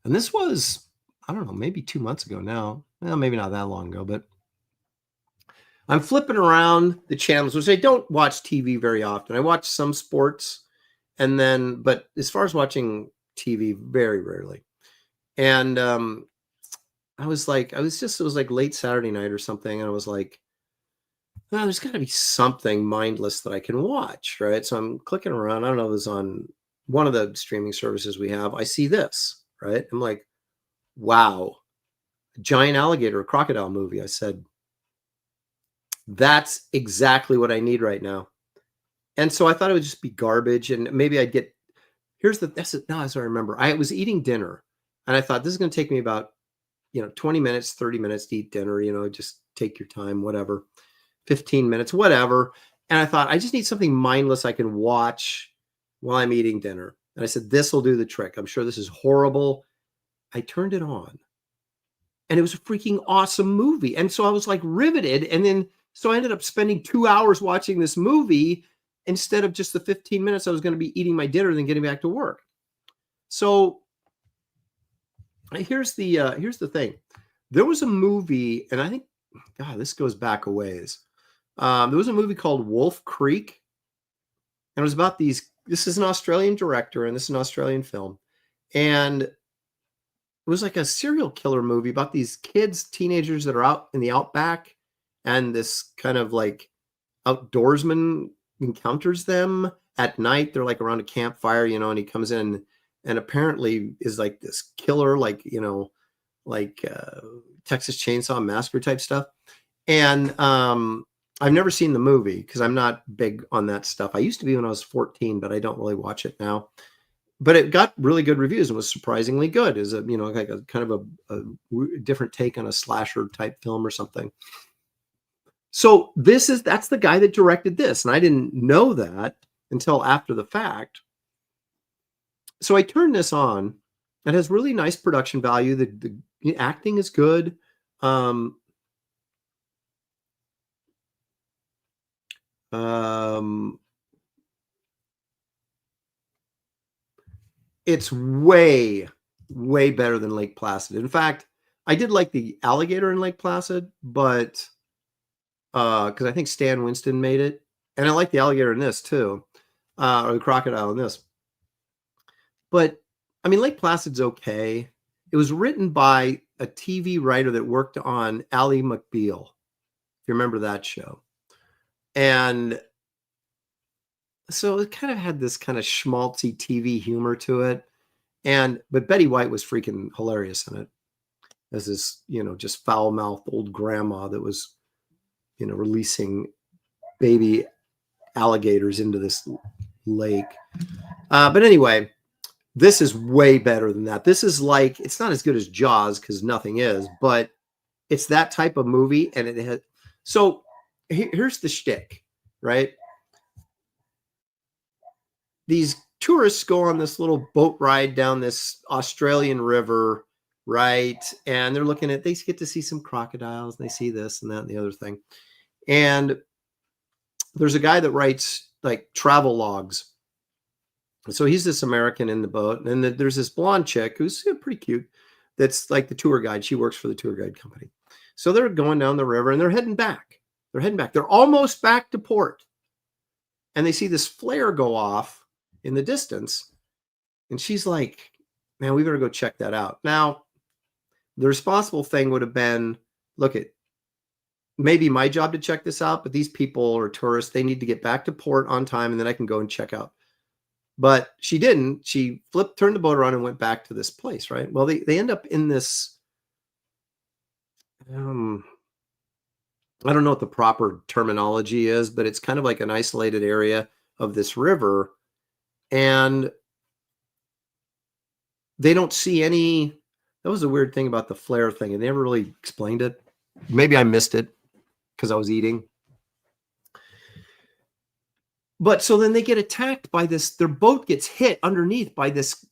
this was, I don't know, maybe 2 months ago now. Well, maybe not that long ago, but I'm flipping around the channels, which I don't watch TV very often. I watch some sports but as far as watching TV, very rarely. And it was like late Saturday night or something. And I was like, oh, there's got to be something mindless that I can watch, right? So I'm clicking around. I don't know if it was on one of the streaming services we have. I see this, right? I'm like, wow, a giant alligator, a crocodile movie. I said, that's exactly what I need right now. And so I thought it would just be garbage. And maybe I'd get, now as I remember, I was eating dinner and I thought this is going to take me about, 20 minutes, 30 minutes to eat dinner, just take your time, whatever, 15 minutes, whatever. And I thought, I just need something mindless I can watch while I'm eating dinner. And I said, this will do the trick. I'm sure this is horrible. I turned it on and it was a freaking awesome movie. And so I was like riveted. And then, so I ended up spending 2 hours watching this movie instead of just the 15 minutes I was going to be eating my dinner and then getting back to work. So here's the thing. There was a movie, and I think, God, this goes back a ways. There was a movie called Wolf Creek, and it was about this is an Australian director, and this is an Australian film. And was like a serial killer movie about these kids, teenagers that are out in the outback, and this kind of like outdoorsman encounters them at night. They're like around a campfire, and he comes in and apparently is like this killer, like, like Texas Chainsaw Massacre type stuff. And I've never seen the movie because I'm not big on that stuff. I used to be when I was 14, but I don't really watch it now. But it got really good reviews and was surprisingly good. Is like a kind of a different take on a slasher type film or something. So that's the guy that directed this, and I didn't know that until after the fact. So I turned this on. It has really nice production value. The acting is good. It's way, way better than Lake Placid. In fact, I did like the alligator in Lake Placid, but because I think Stan Winston made it, and I like the alligator in this too, or the crocodile in this. But I mean, Lake Placid's okay. It was written by a TV writer that worked on Ally McBeal, if you remember that show, and so it kind of had this kind of schmaltzy TV humor to it. But Betty White was freaking hilarious in it as this, just foul-mouthed old grandma that was, releasing baby alligators into this lake. But anyway, this is way better than that. This is like, it's not as good as Jaws because nothing is, but it's that type of movie. And it has, so here's the shtick, right? These tourists go on this little boat ride down this Australian river, right? And they're they get to see some crocodiles, and they see this and that and the other thing. And there's a guy that writes like travel logs. So he's this American in the boat. And then there's this blonde chick who's pretty cute. That's like the tour guide. She works for the tour guide company. So they're going down the river and they're heading back. They're almost back to port. And they see this flare go off in the distance. And she's like, man, we better go check that out. Now, the responsible thing would have been, look, it maybe my job to check this out, but these people are tourists. They need to get back to port on time, and then I can go and check out. But she didn't. She turned the boat around and went back to this place, right? Well, they end up in this, I don't know what the proper terminology is, but it's kind of like an isolated area of this river. And they don't see any. That was a weird thing about the flare thing, and they never really explained it. Maybe I missed it because I was eating. But so then they get attacked by this. Their boat gets hit underneath by this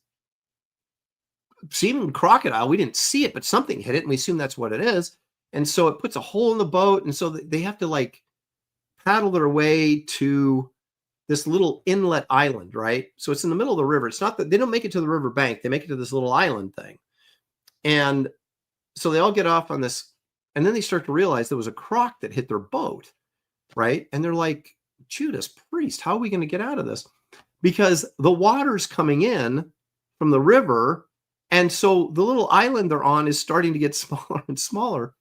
seeming crocodile. We didn't see it, but something hit it, and we assume that's what it is. And so it puts a hole in the boat, and so they have to like paddle their way to this little inlet island, right? So it's in the middle of the river. It's not that they don't make it to the river bank. They make it to this little island thing. And so they all get off on this, and then they start to realize there was a croc that hit their boat, right? And they're like, Judas Priest, how are we going to get out of this? Because the water's coming in from the river, and so the little island they're on is starting to get smaller and smaller.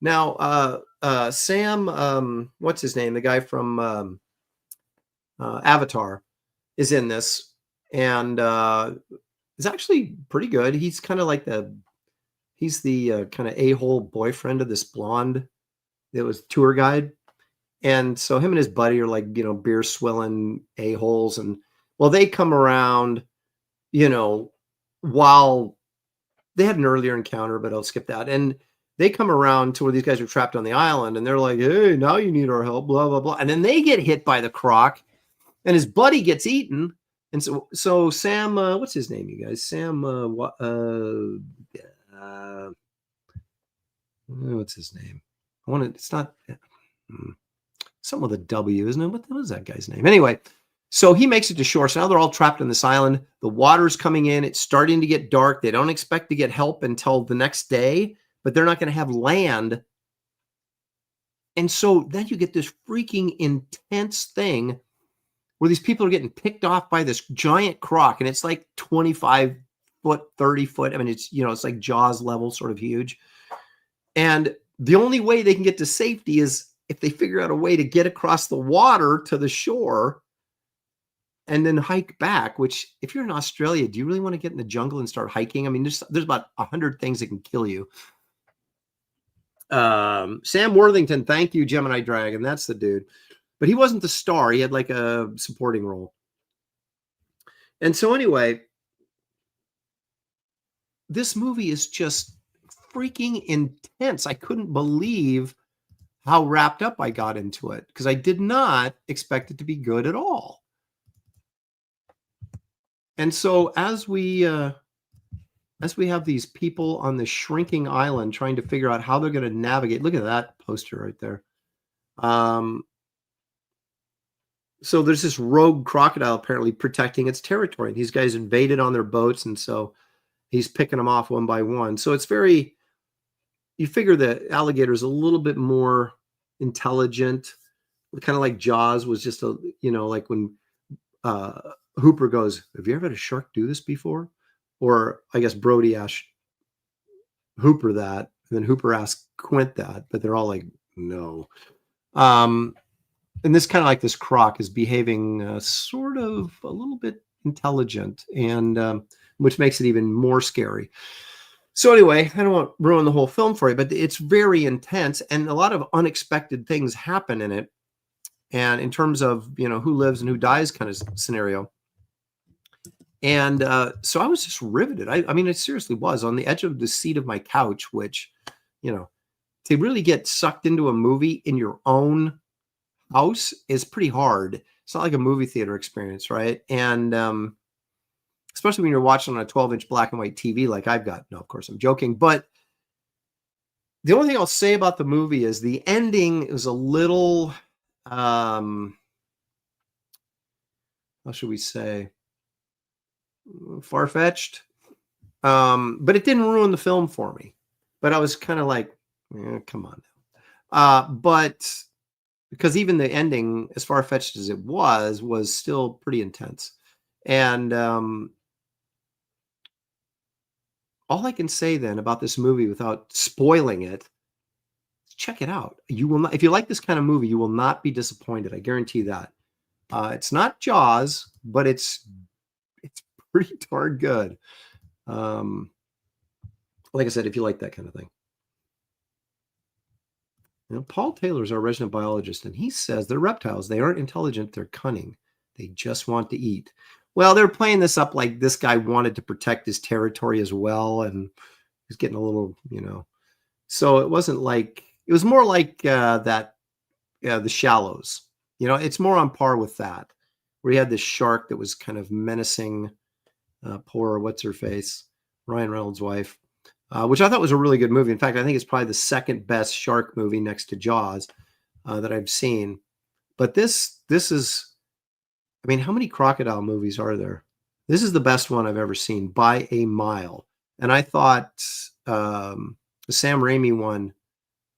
Now, Sam, what's his name? The guy from Avatar is in this, and is actually pretty good. He's kind of like he's the kind of a-hole boyfriend of this blonde that was tour guide. And so him and his buddy are like, beer swilling a-holes. And well, they come around, while they had an earlier encounter, but I'll skip that. And they come around to where these guys are trapped on the island, and they're like, hey, now you need our help, blah, blah, blah. And then they get hit by the croc, and his buddy gets eaten. And so Sam, what's his name, you guys? Sam, what's his name? It's not something with a W, isn't it? What was that guy's name? Anyway, so he makes it to shore. So now they're all trapped on this island. The water's coming in. It's starting to get dark. They don't expect to get help until the next day, but they're not going to have land. And so then you get this freaking intense thing where these people are getting picked off by this giant croc, and it's like 25 foot, 30 foot. I mean, it's, you know, it's like Jaws level, sort of huge. And the only way they can get to safety is if they figure out a way to get across the water to the shore and then hike back, which if you're in Australia, do you really want to get in the jungle and start hiking? I mean, there's about 100 things that can kill you. Sam Worthington, thank you, Gemini Dragon. That's the dude. But he wasn't the star. He had like a supporting role. And so anyway, this movie is just freaking intense. I couldn't believe how wrapped up I got into it because I did not expect it to be good at all. And so as we have these people on this shrinking island trying to figure out how they're going to navigate, look at that poster right there. So there's this rogue crocodile apparently protecting its territory. These guys invaded on their boats, and so he's picking them off one by one. So it's very, you figure the alligator is a little bit more intelligent, kind of like Jaws was just a, you know, like when Hooper goes, have you ever had a shark do this before? Or I guess Brody asked Hooper that, and then Hooper asked Quint that, but they're all like, no. And this kind of like this croc is behaving sort of a little bit intelligent, and which makes it even more scary. So anyway, I don't want to ruin the whole film for you, but it's very intense and a lot of unexpected things happen in it. And in terms of, you know, who lives and who dies kind of scenario. And so I was just riveted. I mean, it seriously was on the edge of the seat of my couch, which, you know, to really get sucked into a movie in your own house is pretty hard. It's not like a movie theater experience, right? And especially when you're watching on a 12-inch black and white TV like I've got. No, of course, I'm joking. But the only thing I'll say about the movie is the ending is a little, how should we say, far-fetched. But it didn't ruin the film for me. But I was kind of like, come on now. But because even the ending, as far-fetched as it was still pretty intense. And all I can say then about this movie without spoiling it, check it out. You will not, if you like this kind of movie, you will not be disappointed. I guarantee that. It's not Jaws, but it's pretty darn good. Like I said, if you like that kind of thing. You know, Paul Taylor's our resident biologist, and he says they're reptiles. They aren't intelligent. They're cunning. They just want to eat. Well, they're playing this up like this guy wanted to protect his territory as well, and he's getting a little, you know. So it wasn't like, it was more like that, The Shallows. You know, it's more on par with that, where you had this shark that was kind of menacing poor, what's her face, Ryan Reynolds' wife, which I thought was a really good movie. In fact, I think it's probably the second best shark movie next to Jaws that I've seen. But this is, I mean, how many crocodile movies are there? This is the best one I've ever seen by a mile. And I thought the Sam Raimi one,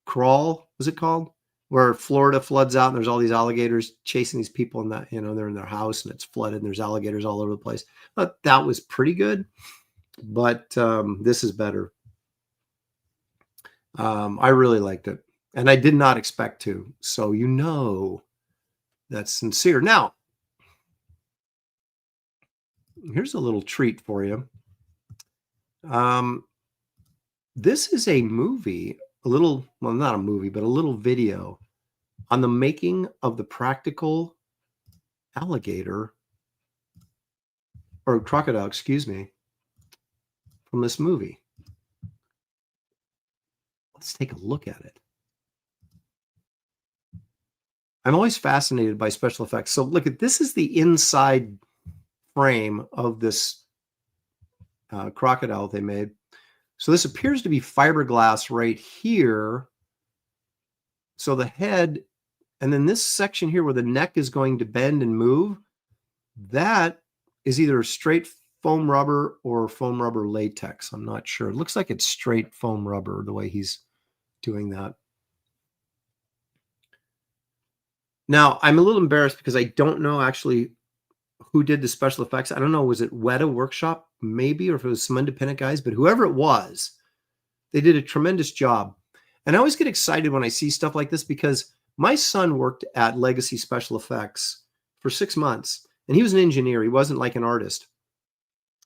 Crawl, was it called? Where Florida floods out and there's all these alligators chasing these people in that, you know, they're in their house and it's flooded and there's alligators all over the place. But that was pretty good. But this is better. I really liked it. And I did not expect to. So, you know, that's sincere. Now, here's a little treat for you. This is a movie, a little, well, not a movie, but a little video on the making of the practical alligator or crocodile, excuse me, from this movie. Let's take a look at it. I'm always fascinated by special effects. So look at, this is the inside frame of this crocodile they made. So this appears to be fiberglass right here. So the head, and then this section here where the neck is going to bend and move, that is either straight foam rubber or foam rubber latex. I'm not sure. It looks like it's straight foam rubber the way he's doing that. Now, I'm a little embarrassed because I don't know actually who did the special effects. I don't know, was it Weta Workshop maybe, or if it was some independent guys, but whoever it was, they did a tremendous job. And I always get excited when I see stuff like this because my son worked at Legacy Special Effects for 6 months, and he was an engineer. He wasn't like an artist.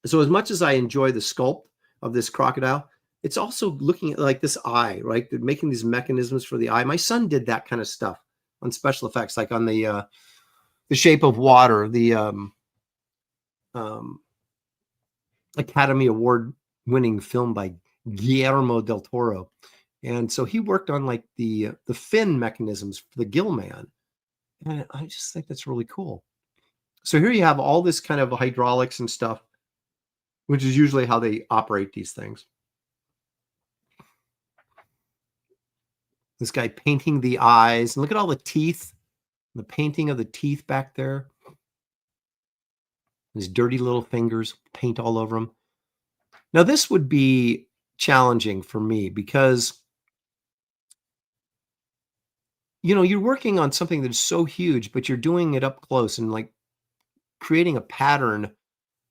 So as much as I enjoy the sculpt of this crocodile, it's also looking at like this eye, right? Making these mechanisms for the eye. My son did that kind of stuff on special effects, like on the Shape of Water, the Academy Award winning film by Guillermo del Toro. And so he worked on like the fin mechanisms for the gill man. And I just think that's really cool. So here you have all this kind of hydraulics and stuff, which is usually how they operate these things. This guy painting the eyes. And look at all the teeth, the painting of the teeth back there. These dirty little fingers, paint all over them. Now, this would be challenging for me because, you know, you're working on something that's so huge, but you're doing it up close and like creating a pattern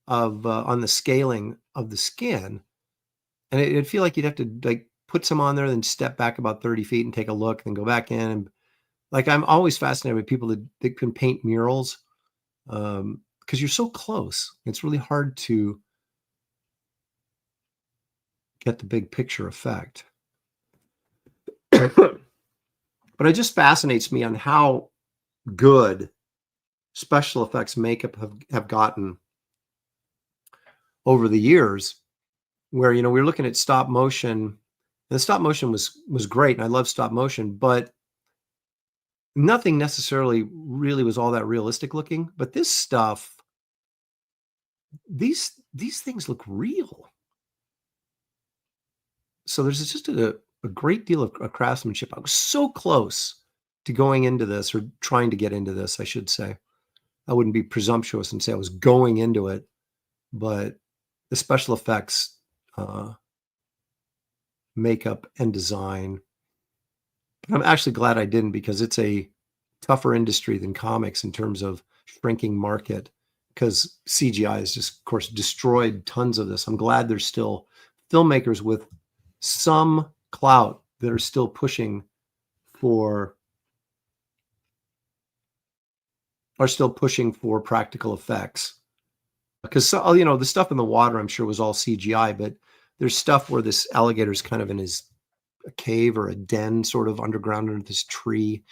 of on the scaling of the skin. And it'd feel like you'd have to like put some on there, then step back about 30 feet and take a look, then go back in. And like, I'm always fascinated with people that can paint murals because you're so close. It's really hard to get the big picture effect. But it just fascinates me on how good special effects makeup have gotten over the years, where, you know, we were looking at stop motion, and the stop motion was great, and I love stop motion, but nothing necessarily really was all that realistic looking. But this stuff, these things look real. So there's just a great deal of craftsmanship. I was so close to going into this, or trying to get into this, I should say. I wouldn't be presumptuous and say I was going into it, but the special effects, makeup and design, I'm actually glad I didn't, because it's a tougher industry than comics in terms of shrinking market, because CGI has just, of course, destroyed tons of this. I'm glad there's still filmmakers with some clout that are still pushing for practical effects. Because, you know, the stuff in the water, I'm sure, was all CGI, but there's stuff where this alligator is kind of in a cave or a den sort of underground under this tree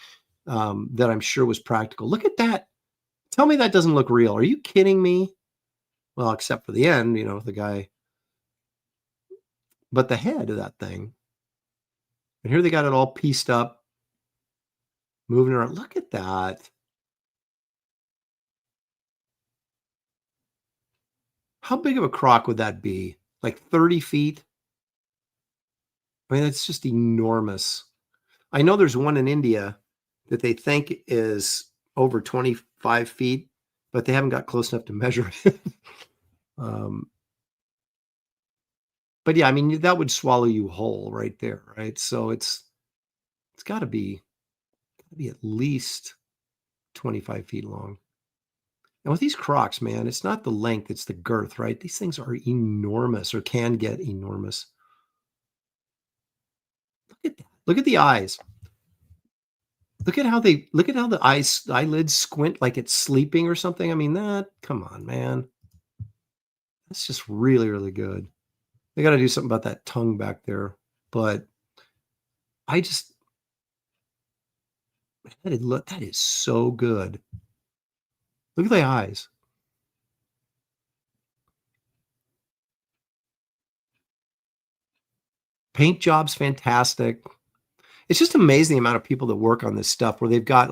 that I'm sure was practical. Look at that. Tell me that doesn't look real. Are you kidding me? Well, except for the end, you know, the guy. But the head of that thing. And here they got it all pieced up, moving around. Look at that. How big of a croc would that be? Like 30 feet? I mean, it's just enormous. I know there's one in India that they think is over 25 feet, but they haven't got close enough to measure it. But yeah, I mean, that would swallow you whole right there, right? So it's got to be at least 25 feet long. And with these crocs, man, it's not the length, it's the girth, right? These things are enormous, or can get enormous. Look at that. Look at the eyes. Look at how the eyelids squint like it's sleeping or something. I mean, come on, man. That's just really, really good. They got to do something about that tongue back there. But that is so good. Look at the eyes. Paint job's fantastic. It's just amazing the amount of people that work on this stuff, where they've got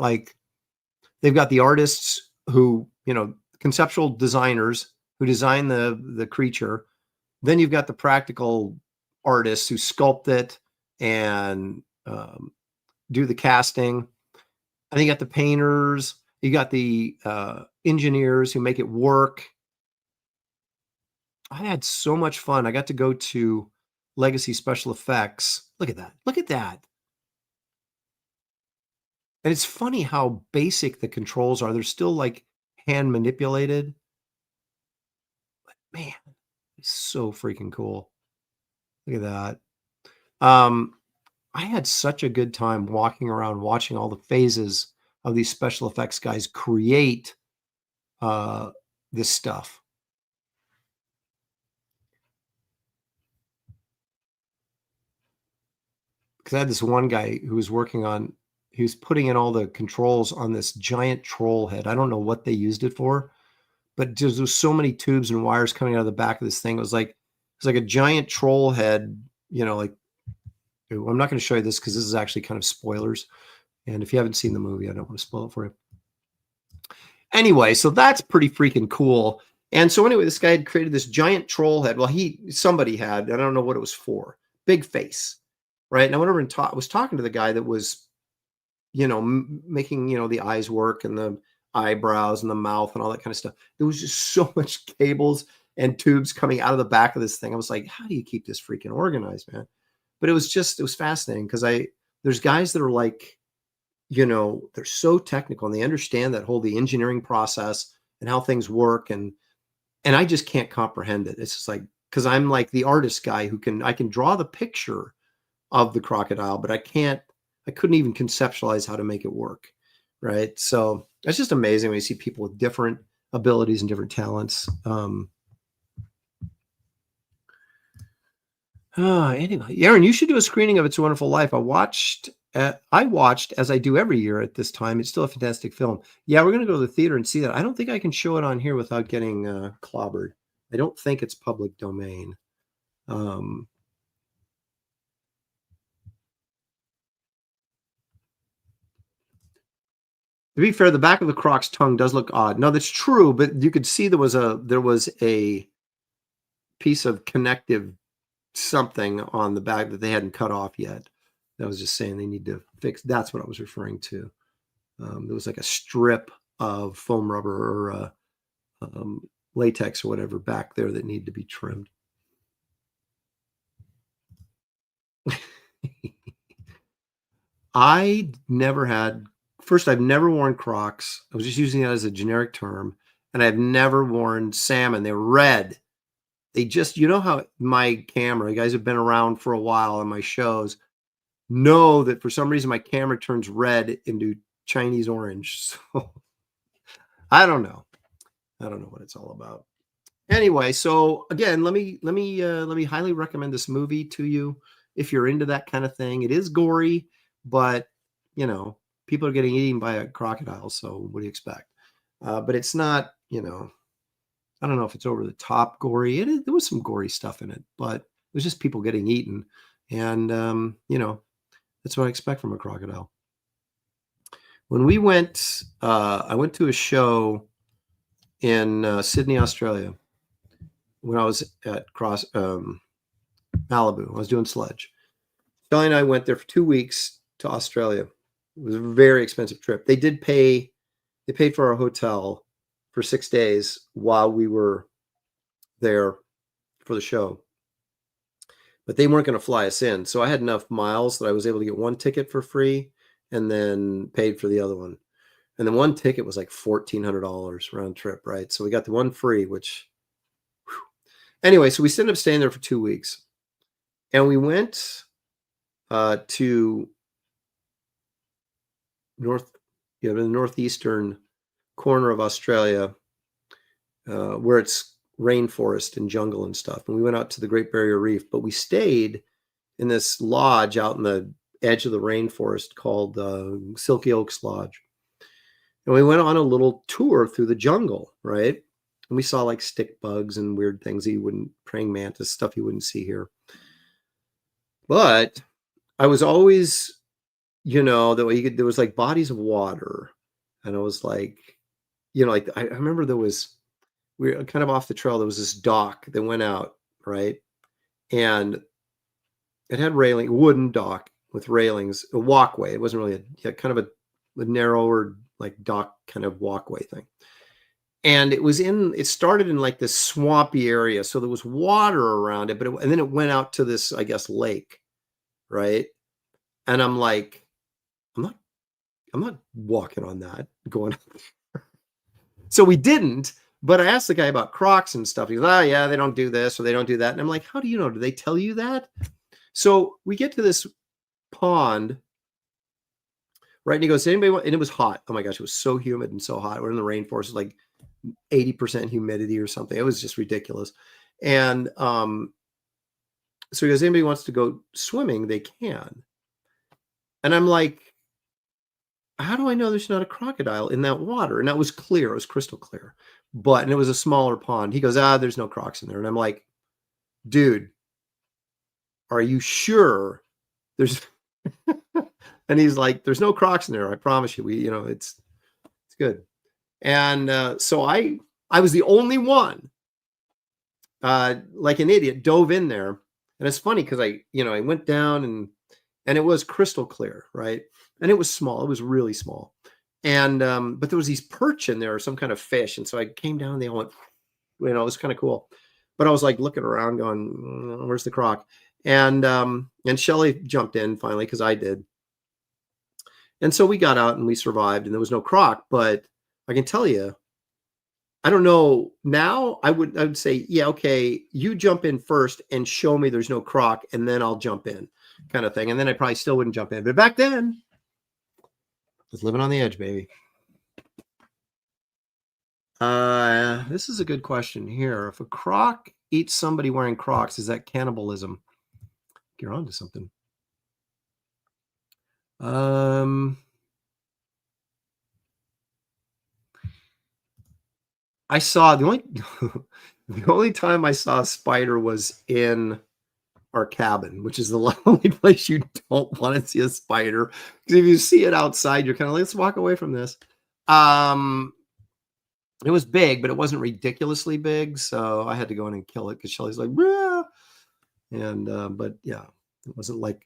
the artists who, you know, conceptual designers who design the creature. Then you've got the practical artists who sculpt it and do the casting. And you got the painters. You got the engineers who make it work. I had so much fun. I got to go to Legacy Special Effects. Look at that. Look at that. And it's funny how basic the controls are. They're still like hand manipulated. But man, it's so freaking cool. Look at that. I had such a good time walking around watching all the phases of these special effects guys create this stuff. Because I had this one guy who was he was putting in all the controls on this giant troll head. I don't know what they used it for, but there's so many tubes and wires coming out of the back of this thing. It was like a giant troll head, like I'm not going to show you this because this is actually kind of spoilers. And if you haven't seen the movie, I don't want to spoil it for you. Anyway, so that's pretty freaking cool. And so anyway, this guy had created this giant troll head. Well, somebody had, I don't know what it was for. Big face, right? And I went over and was talking to the guy that was, making, the eyes work and the eyebrows and the mouth and all that kind of stuff. There was just so much cables and tubes coming out of the back of this thing. I was like, how do you keep this freaking organized, man? But it was fascinating because there's guys that are like, they're so technical and they understand the engineering process and how things work. And I just can't comprehend it. It's just like, because I'm like the artist guy I can draw the picture of the crocodile, but I couldn't even conceptualize how to make it work. Right. So it's just amazing when you see people with different abilities and different talents. Anyway, Aaron, you should do a screening of It's a Wonderful Life. I watched, as I do every year at this time. It's still a fantastic film. Yeah, we're going to go to the theater and see that. I don't think I can show it on here without getting clobbered. I don't think it's public domain. To be fair, the back of the croc's tongue does look odd. No, that's true, but you could see there was a piece of connective something on the back that they hadn't cut off yet. I was just saying they need to fix. That's what I was referring to. There was like a strip of foam rubber or latex or whatever back there that needed to be trimmed. I've never worn Crocs. I was just using it as a generic term. And I've never worn salmon. They're red. They just, how my camera, you guys have been around for a while on my shows, know that for some reason my camera turns red into Chinese orange. So I don't know what it's all about. Anyway, so again, let me highly recommend this movie to you if you're into that kind of thing. It is gory, but people are getting eaten by a crocodile, so what do you expect? But it's not, I don't know if it's over the top gory. There was some gory stuff in it, but it was just people getting eaten. And, that's what I expect from a crocodile. When we went, I went to a show in Sydney, Australia, when I was at Malibu. I was doing sledge. Shelly and I went there for 2 weeks to Australia. It was a very expensive trip. They paid for our hotel for 6 days while we were there for the show. But they weren't going to fly us in. So I had enough miles that I was able to get one ticket for free and then paid for the other one. And then one ticket was like $1,400 round trip, right? So we got the one free, which, whew. Anyway, so we ended up staying there for 2 weeks. And we went to the northeastern corner of Australia, where it's rainforest and jungle and stuff. And we went out to the Great Barrier Reef, but we stayed in this lodge out in the edge of the rainforest called Silky Oaks Lodge. And we went on a little tour through the jungle, right? And we saw like stick bugs and weird things praying mantis, stuff you wouldn't see here. But I was always, there was like bodies of water. And I was like, I remember we were kind of off the trail. There was this dock that went out, right? And it had wooden dock with railings, a walkway. It wasn't really kind of a narrower like dock kind of walkway thing. And it started in like this swampy area. So there was water around it, and then it went out to this, I guess, lake, right? And I'm like, I'm not walking on that, going. So we didn't, but I asked the guy about Crocs and stuff. He goes, oh yeah, they don't do this or they don't do that. And I'm like, how do you know? Do they tell you that? So we get to this pond, right? And he goes, anybody want, and it was hot. Oh my gosh, it was so humid and so hot. We're in the rainforest, like 80% humidity or something. It was just ridiculous. And so he goes, anybody wants to go swimming, they can. And I'm like, how do I know there's not a crocodile in that water? And that was clear. It was crystal clear. And it was a smaller pond. He goes, there's no crocs in there. And I'm like, dude, are you sure there's... And he's like, there's no crocs in there. I promise you. It's good. And so I was the only one, like an idiot, dove in there. And it's funny because I went down and it was crystal clear, right? And it was small. It was really small. And but there was these perch in there or some kind of fish. And so I came down and they all went, it was kind of cool. But I was like looking around going, where's the croc? And Shelly jumped in finally because I did. And so we got out and we survived and there was no croc. But I can tell you, I don't know. Now I would say, yeah, okay, you jump in first and show me there's no croc and then I'll jump in, kind of thing. And then I probably still wouldn't jump in. But back then, I was living on the edge, baby. This is a good question here. If a croc eats somebody wearing Crocs, is that cannibalism? You're on to something. I saw the only time I saw a spider was in our cabin, which is the only place you don't want to see a spider. Because if you see it outside, you're kind of like, let's walk away from this. It was big, but it wasn't ridiculously big. So I had to go in and kill it because Shelly's like, bruh. And but yeah, it wasn't like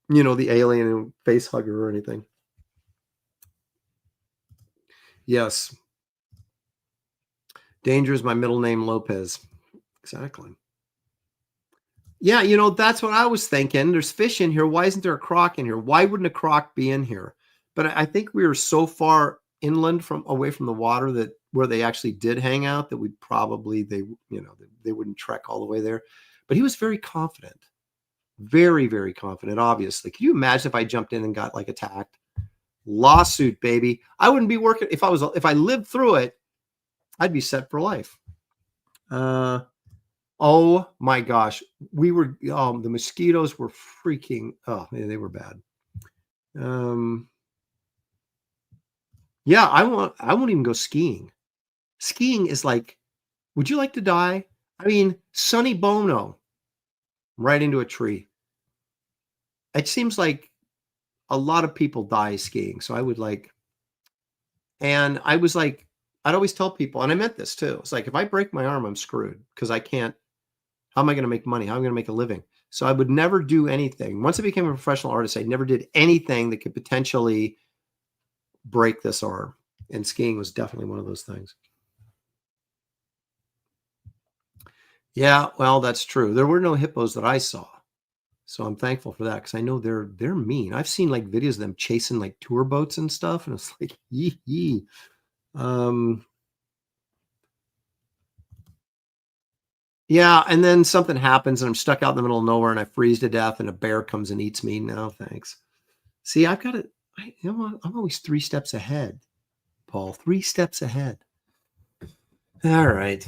the alien face hugger or anything. Yes. Danger is my middle name, Lopez. Exactly. Yeah, that's what I was thinking. There's fish in here. Why isn't there a croc in here? Why wouldn't a croc be in here? But I think we were so far inland away from the water that where they actually did hang out that we'd probably they wouldn't trek all the way there. But he was very confident. Very, very confident, obviously. Can you imagine if I jumped in and got like attacked? Lawsuit, baby. I wouldn't be working if I lived through it. I'd be set for life. Oh my gosh. The mosquitoes were freaking, they were bad. Yeah, I won't even go skiing. Skiing is like, would you like to die? I mean, Sonny Bono right into a tree. It seems like a lot of people die skiing. So I would and I was like, I'd always tell people, and I meant this too. It's like, if I break my arm, I'm screwed because I can't, how am I going to make money? How am I going to make a living? So I would never do anything. Once I became a professional artist, I never did anything that could potentially break this arm. And skiing was definitely one of those things. Yeah, well, that's true. There were no hippos that I saw. So I'm thankful for that because I know they're mean. I've seen like videos of them chasing like tour boats and stuff. And it's like, yee. Yeah, and then something happens and I'm stuck out in the middle of nowhere and I freeze to death and a bear comes and eats me. No, thanks. See, I've got it. I'm always 3 steps ahead, Paul. 3 steps ahead. All right.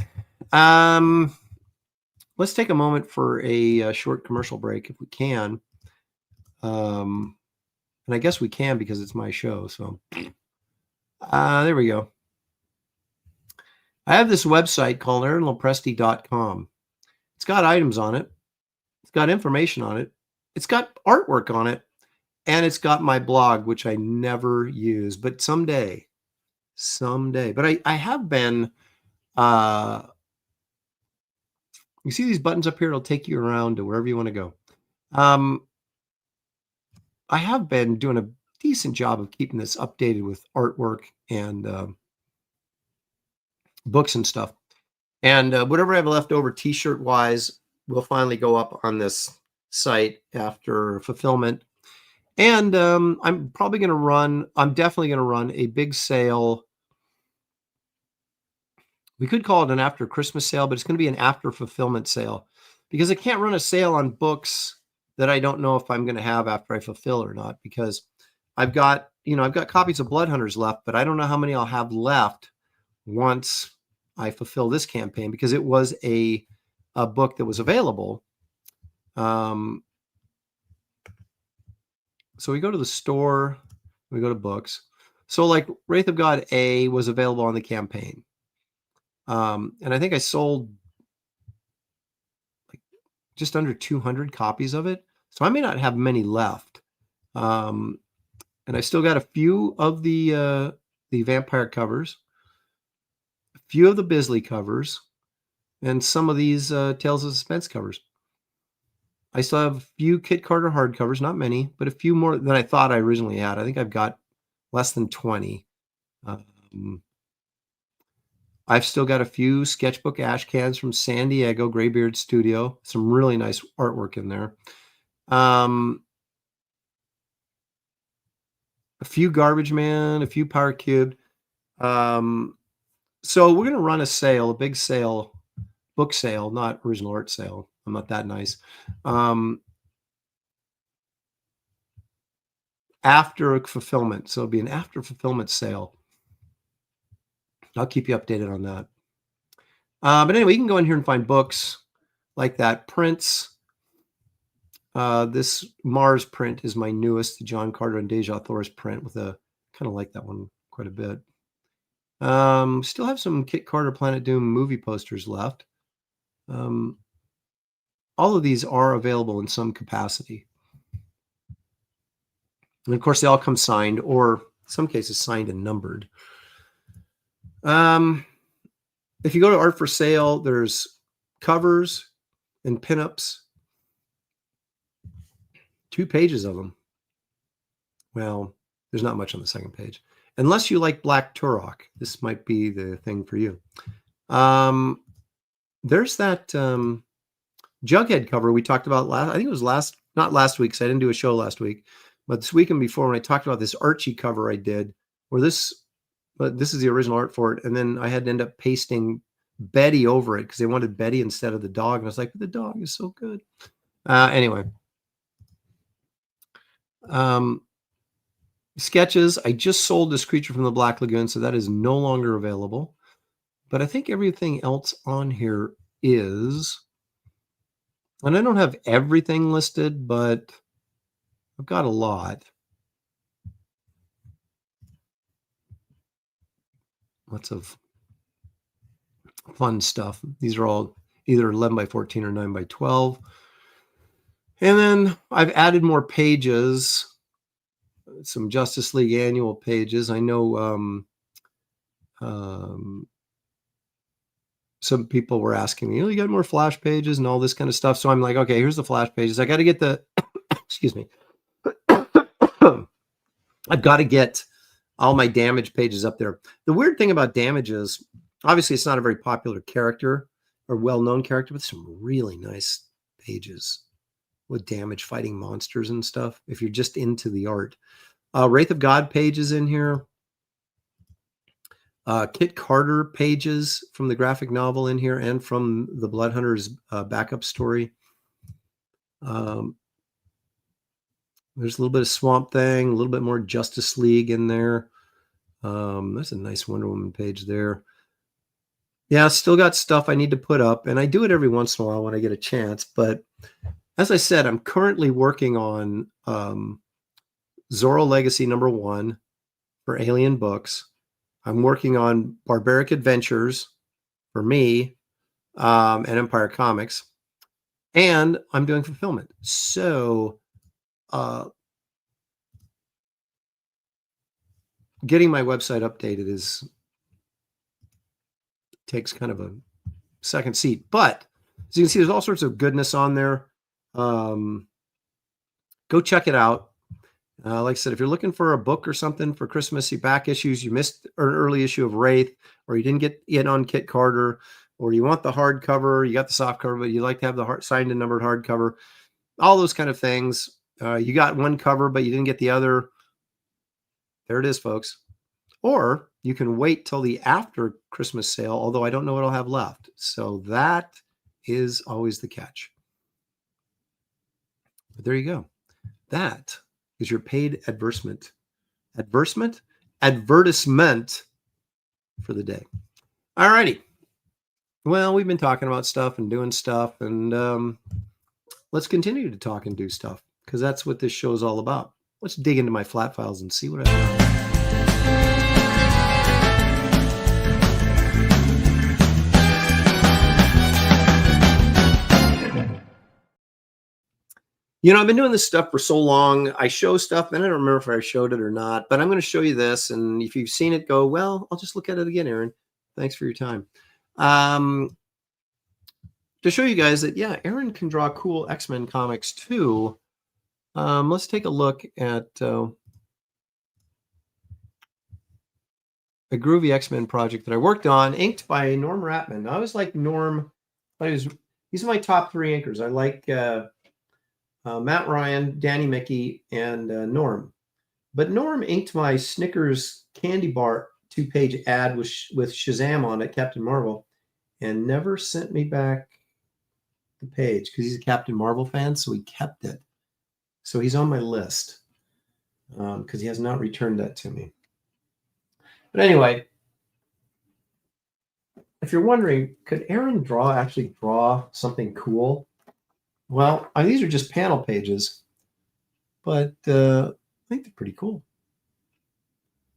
Let's take a moment for a short commercial break if we can. And I guess we can because it's my show. So there we go. I have this website called aaronlopresti.com. It's got items on it. It's got information on it. It's got artwork on it. And it's got my blog, which I never use, but someday. But I have been, you see these buttons up here? It'll take you around to wherever you want to go. I have been doing a decent job of keeping this updated with artwork and books and stuff. And whatever I have left over t-shirt wise will finally go up on this site after fulfillment. And I'm definitely going to run a big sale We could call it an after Christmas sale, but it's going to be an after fulfillment sale because I can't run a sale on books that I don't know if I'm going to have after I fulfill or not, because I've got copies of Blood Hunters left, but I don't know how many I'll have left once I fulfill this campaign, because it was a book that was available. So we go to the store, we go to books. So like Wraith of God A was available on the campaign. And I think I sold like just under 200 copies of it. So I may not have many left. And I still got a few of the vampire covers, a few of the Bisley covers, and some of these Tales of Suspense covers. I still have a few Kit Carter hardcovers, not many, but a few more than I thought I originally had. I think I've got less than 20. I've still got a few sketchbook ash cans from San Diego Graybeard Studio. Some really nice artwork in there. A few Garbage Man, a few Power Cubed. So we're going to run a sale, a big sale, book sale, not original art sale. I'm not that nice. After fulfillment. So it'll be an after fulfillment sale. I'll keep you updated on that. But anyway, you can go in here and find books like that. Prints. This Mars print is my newest, the John Carter and Deja Thoris print, with a kind of like that one quite a bit. Still have some Kit Carter Planet Doom movie posters left. All of these are available in some capacity. And of course, they all come signed, or in some cases signed and numbered. If you go to Art for Sale, there's covers and pinups. 2 pages of them. Well, there's not much on the second page. Unless you like Black Turok, this might be the thing for you. There's that Jughead cover we talked about last. I think it was not last week, because I didn't do a show last week, but this weekend before, when I talked about this Archie cover I did, where this is the original art for it, and then I had to end up pasting Betty over it because they wanted Betty instead of the dog, and I was like, the dog is so good. Anyway. Sketches. I just sold this Creature from the Black Lagoon, so that is no longer available. But I think everything else on here is. And I don't have everything listed, but I've got a lot. Lots of fun stuff. These are all either 11 by 14 or 9 by 12. And then I've added more pages, some Justice League annual pages. I know some people were asking me, you got more Flash pages and all this kind of stuff. So I'm like, okay, here's the Flash pages. I got to get the, excuse me. I've got to get all my Damage pages up there. The weird thing about Damage is, obviously it's not a very popular character or well-known character, but some really nice pages with Damage fighting monsters and stuff, if you're just into the art. Wraith of God pages in here. Kit Carter pages from the graphic novel in here, and from the Blood Hunters backup story. There's a little bit of Swamp Thing, a little bit more Justice League in there. That's a nice Wonder Woman page there. Yeah, still got stuff I need to put up, and I do it every once in a while when I get a chance. But as I said, I'm currently working on Zorro Legacy #1 for Alien Books. I'm working on Barbaric Adventures for me and Empire Comics. And I'm doing fulfillment. So getting my website updated takes kind of a second seat. But as you can see, there's all sorts of goodness on there. Go check it out. Like I said, if you're looking for a book or something for Christmas, you back issues, you missed an early issue of Wraith, or you didn't get in on Kit Carter, or you want the hardcover, you got the soft cover, but you like to have the signed and numbered hardcover, all those kind of things. You got one cover, but you didn't get the other. There it is, folks. Or you can wait till the after Christmas sale, although I don't know what I'll have left. So that is always the catch. But there you go. That is your paid advertisement for the day. All righty. Well, we've been talking about stuff and doing stuff, and let's continue to talk and do stuff, because that's what this show is all about. Let's dig into my flat files and see what I found. You know, I've been doing this stuff for so long. I show stuff, and I don't remember if I showed it or not, but I'm going to show you this. And if you've seen it, go, well, I'll just look at it again, Aaron. Thanks for your time. To show you guys that, yeah, Aaron can draw cool X-Men comics too. Let's take a look at a groovy X-Men project that I worked on, inked by Norm Ratman. I always like Norm. These are my top 3 inkers. I like Matt Ryan, Danny Mickey, and Norm. But Norm inked my Snickers candy bar 2-page ad with Shazam on it, Captain Marvel, and never sent me back the page because he's a Captain Marvel fan, so he kept it. So he's on my list because he has not returned that to me. But anyway, if you're wondering, could Aaron actually draw something cool? Well, these are just panel pages, but I think they're pretty cool.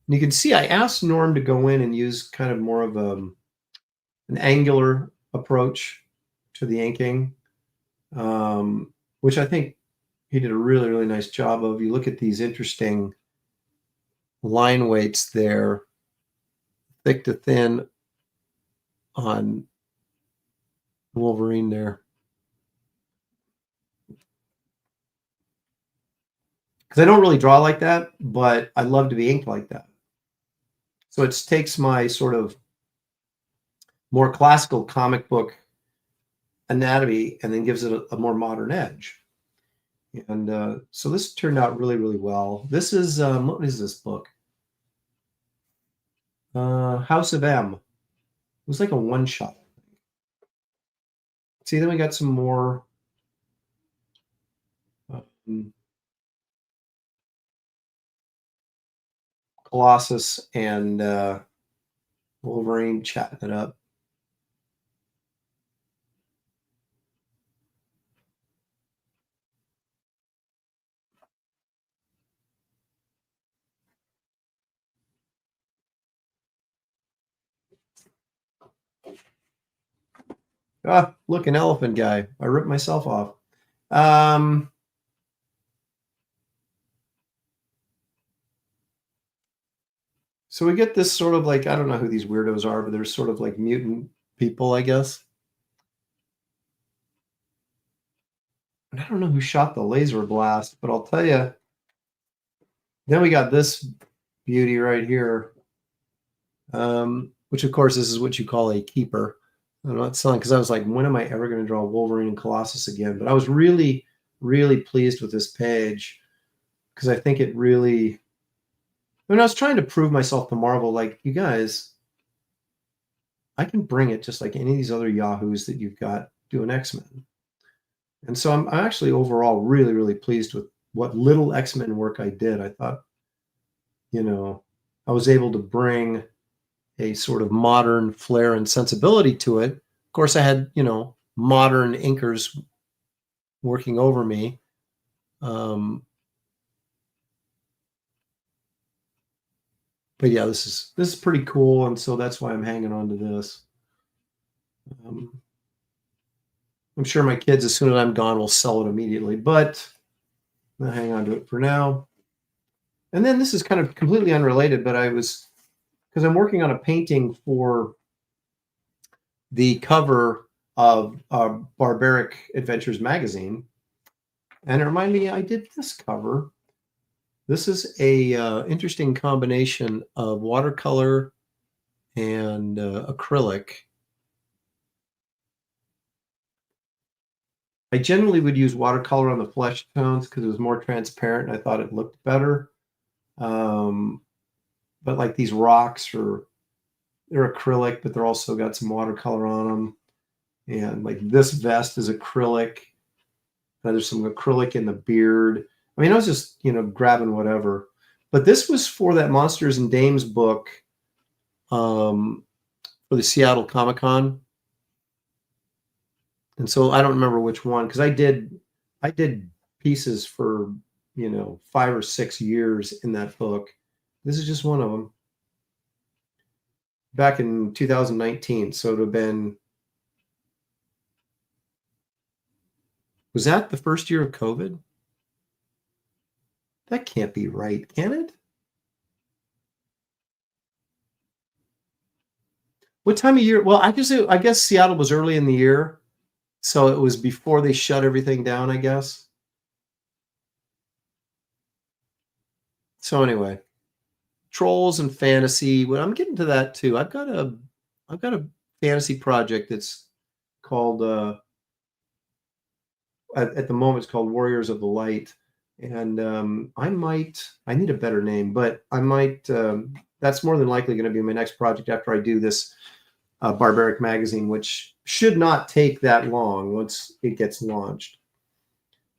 And you can see I asked Norm to go in and use kind of more of an angular approach to the inking, which I think he did a really, really nice job of. You look at these interesting line weights there, thick to thin on Wolverine there. Because I don't really draw like that, but I love to be inked like that. So it takes my sort of more classical comic book anatomy and then gives it a more modern edge. And so this turned out really, really well. This is, what is this book? House of M. It was like a one-shot. See, then we got some more Colossus and Wolverine chatting it up. Ah, look, an elephant guy. I ripped myself off. So we get this sort of like, I don't know who these weirdos are, but they're sort of like mutant people, I guess. And I don't know who shot the laser blast, but I'll tell you. Then we got this beauty right here, which of course this is what you call a keeper. I'm not selling because I was like, when am I ever going to draw Wolverine and Colossus again? But I was really, really pleased with this page because I think it really. I mean, I was trying to prove myself to Marvel, like, you guys, I can bring it just like any of these other yahoos that you've got doing X-Men. And so I'm actually overall really, really pleased with what little X-Men work I did. I thought, you know, I was able to bring a sort of modern flair and sensibility to it. Of course, I had, you know, modern inkers working over me. But yeah, this is pretty cool, and so that's why I'm hanging on to this. I'm sure my kids, as soon as I'm gone, will sell it immediately, but I'll hang on to it for now. And then this is kind of completely unrelated, but because I'm working on a painting for the cover of Barbaric Adventures magazine, and it reminded me I did this cover. This is a interesting combination of watercolor and acrylic. I generally would use watercolor on the flesh tones because it was more transparent and I thought it looked better. but like these rocks they're acrylic, but they're also got some watercolor on them. And like this vest is acrylic. There's some acrylic in the beard. I mean, I was just, grabbing whatever. But this was for that Monsters and Dames book for the Seattle Comic-Con. And so I don't remember which one, because I did pieces for, 5 or 6 years in that book. This is just one of them. Back in 2019. So it would have been, was that the first year of COVID? That can't be right, can it? What time of year? Well, I guess Seattle was early in the year, so it was before they shut everything down, I guess. So anyway, trolls and fantasy. Well, I'm getting to that too. I've got a fantasy project that's called at the moment it's called Warriors of the Light, and I need a better name, but I might. That's more than likely going to be my next project after I do this Barbaric magazine, which should not take that long once it gets launched.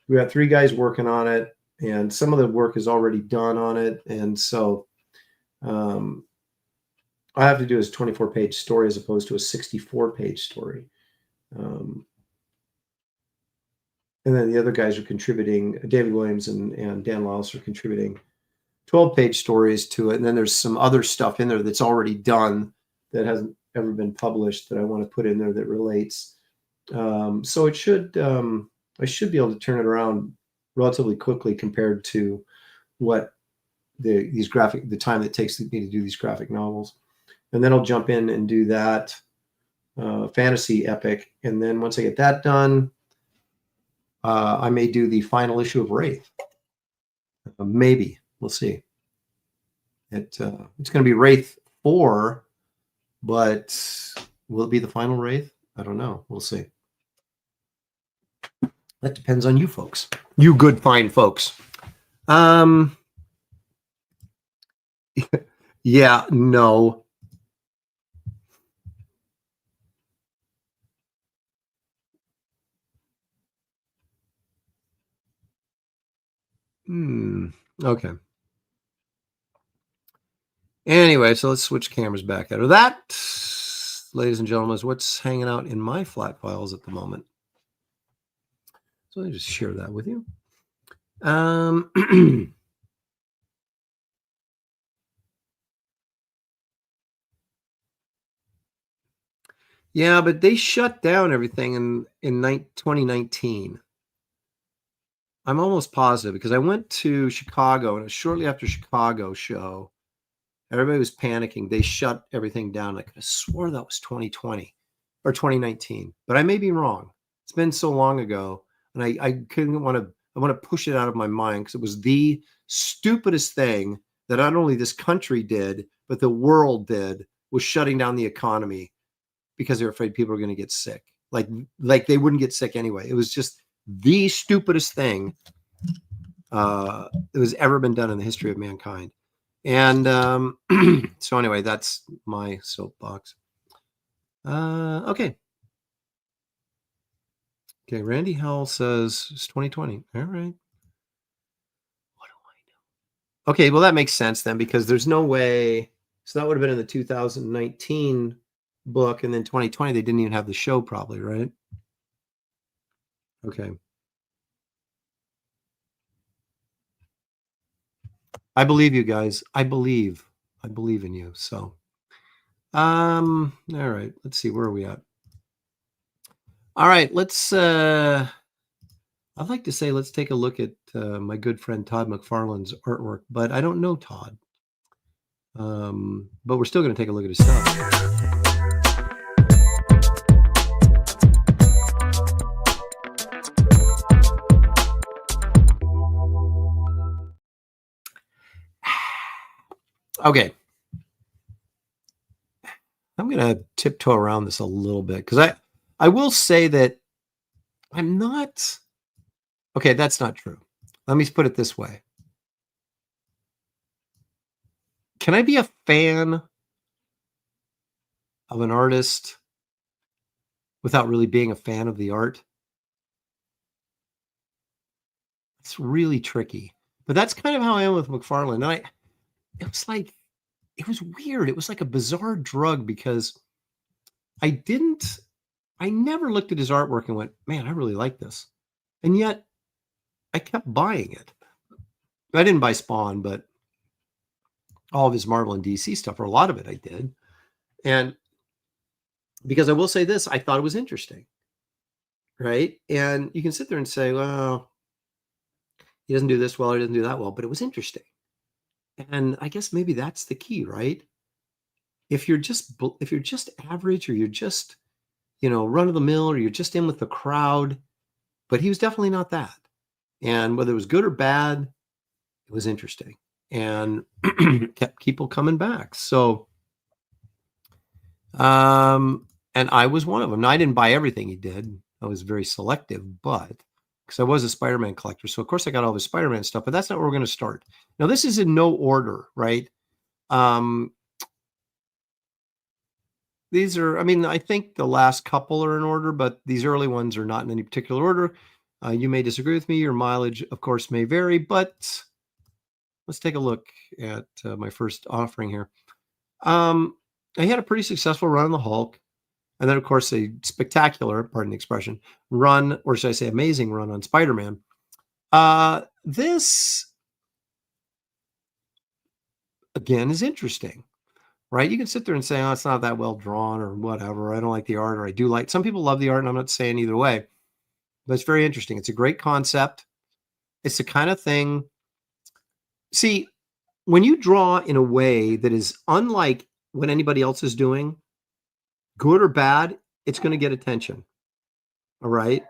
We got 3 guys working on it, and some of the work is already done on it, and so I have to do a 24-page story as opposed to a 64-page story. And then the other guys are contributing. David Williams and Dan Lyles are contributing 12-page stories to it. And then there's some other stuff in there that's already done that hasn't ever been published that I want to put in there that relates. So it should, I should be able to turn it around relatively quickly compared to what the time that it takes me to do these graphic novels. And then I'll jump in and do that fantasy epic. And then once I get that done, I may do the final issue of Wraith. Maybe. We'll see. It's going to be Wraith 4, but will it be the final Wraith? I don't know. We'll see. That depends on you folks. You good, fine folks. Yeah, no. Okay. Anyway, so let's switch cameras back out of that. Ladies and gentlemen, is what's hanging out in my Flatfiles at the moment. So let me just share that with you. Yeah, but they shut down everything in 2019. I'm almost positive because I went to Chicago, and it was shortly after Chicago show. Everybody was panicking. They shut everything down. I could have swore that was 2020 or 2019, but I may be wrong. It's been so long ago, and I couldn't want to. I want to push it out of my mind because it was the stupidest thing that not only this country did, but the world did, was shutting down the economy because they're afraid people are going to get sick. Like they wouldn't get sick anyway. It was just the stupidest thing that was ever been done in the history of mankind. And so anyway, that's my soapbox. Okay. Okay, Randy Howell says it's 2020. All right. What do I know? Okay, well, that makes sense then, because there's no way. So that would have been in the 2019 book, and then 2020, they didn't even have the show probably, right? Okay. I believe you guys. I believe in you. So, all right. Let's see. Where are we at? All right. I'd like to say, let's take a look at my good friend Todd McFarlane's artwork, but I don't know Todd. But we're still going to take a look at his stuff. Okay. I'm going to tiptoe around this a little bit because I will say that I'm not. Okay, that's not true. Let me put it this way. can I be a fan of an artist without really being a fan of the art? It's really tricky. But that's kind of how I am with McFarlane. And it was weird. It was like a bizarre drug because I never looked at his artwork and went, man, I really like this. And yet I kept buying it. I didn't buy Spawn, but all of his Marvel and DC stuff, or a lot of it I did. And because I will say this, I thought it was interesting. Right. And you can sit there and say, well, he doesn't do this well, or he doesn't do that well, but it was interesting. And I guess maybe that's the key, right? If you're just average, or you're just, run of the mill, or you're just in with the crowd, but he was definitely not that. And whether it was good or bad, it was interesting and kept people coming back. So, and I was one of them. Now, I didn't buy everything he did. I was very selective, but because I was a Spider-Man collector. So of course I got all the Spider-Man stuff, but that's not where we're going to start. Now, this is in no order, right? These are, I think the last couple are in order, but these early ones are not in any particular order. You may disagree with me. Your mileage, of course, may vary, but let's take a look at my first offering here. I had a pretty successful run on the Hulk. And then, of course, a spectacular, pardon the expression, run, or should I say amazing run on Spider-Man. This, again, is interesting, right? You can sit there and say, oh, it's not that well drawn or whatever. I don't like the art, or I do like. Some people love the art, and I'm not saying either way. But it's very interesting. It's a great concept. It's the kind of thing. See, when you draw in a way that is unlike what anybody else is doing, good or bad, it's going to get attention. All right.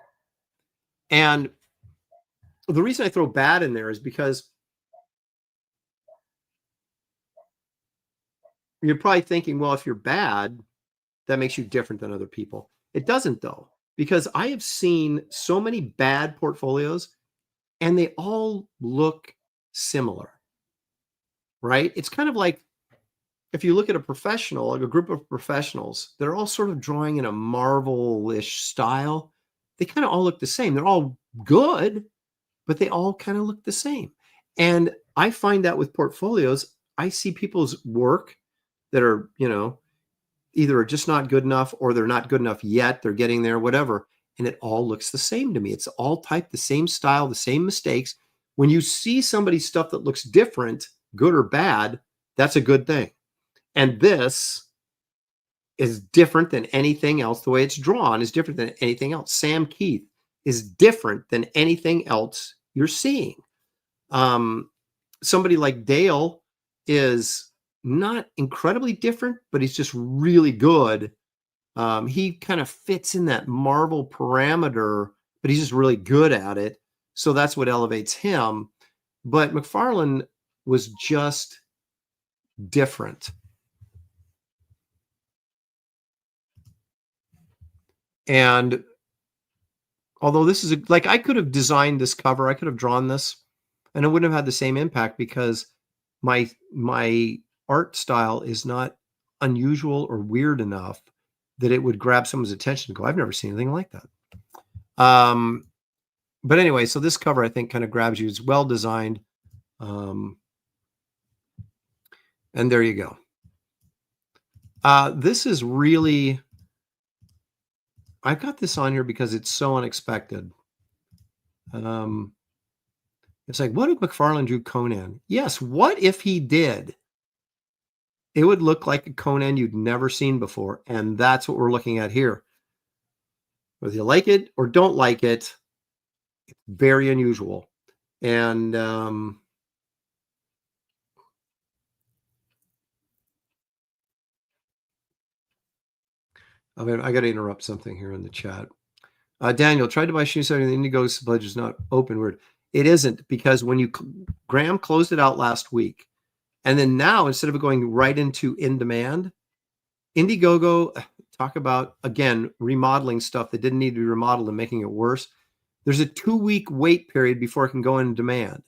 And the reason I throw bad in there is because you're probably thinking, well, if you're bad, that makes you different than other people. It doesn't, though, because I have seen so many bad portfolios and they all look similar, right? It's kind of like if you look at a professional, like a group of professionals, they're all sort of drawing in a Marvel-ish style. They kind of all look the same. They're all good, but they all kind of look the same. And I find that with portfolios, I see people's work that are, either are just not good enough, or they're not good enough yet. They're getting there, whatever. And it all looks the same to me. It's all typed the same style, the same mistakes. When you see somebody's stuff that looks different, good or bad, that's a good thing. And this is different than anything else. The way it's drawn is different than anything else. Sam Keith is different than anything else you're seeing. Somebody like Dale is not incredibly different, but he's just really good. He kind of fits in that Marvel parameter, but he's just really good at it. So that's what elevates him. But McFarlane was just different. And although this is like, I could have designed this cover, I could have drawn this, and it wouldn't have had the same impact because my art style is not unusual or weird enough that it would grab someone's attention and go, I've never seen anything like that. But anyway, so this cover, I think, kind of grabs you. It's well designed. And there you go. This is really, I've got this on here because it's so unexpected. It's like, what if McFarlane drew Conan? Yes, what if he did? It would look like a Conan you'd never seen before. And that's what we're looking at here. Whether you like it or don't like it, it's very unusual. And I got to interrupt something here in the chat. Daniel, tried to buy shoes setting the Indigo's pledge is not open. Word. It isn't, because when Graham closed it out last week, and then now instead of going right into in demand, Indiegogo, talk about, again, remodeling stuff that didn't need to be remodeled and making it worse. There's a 2-week wait period before it can go in demand.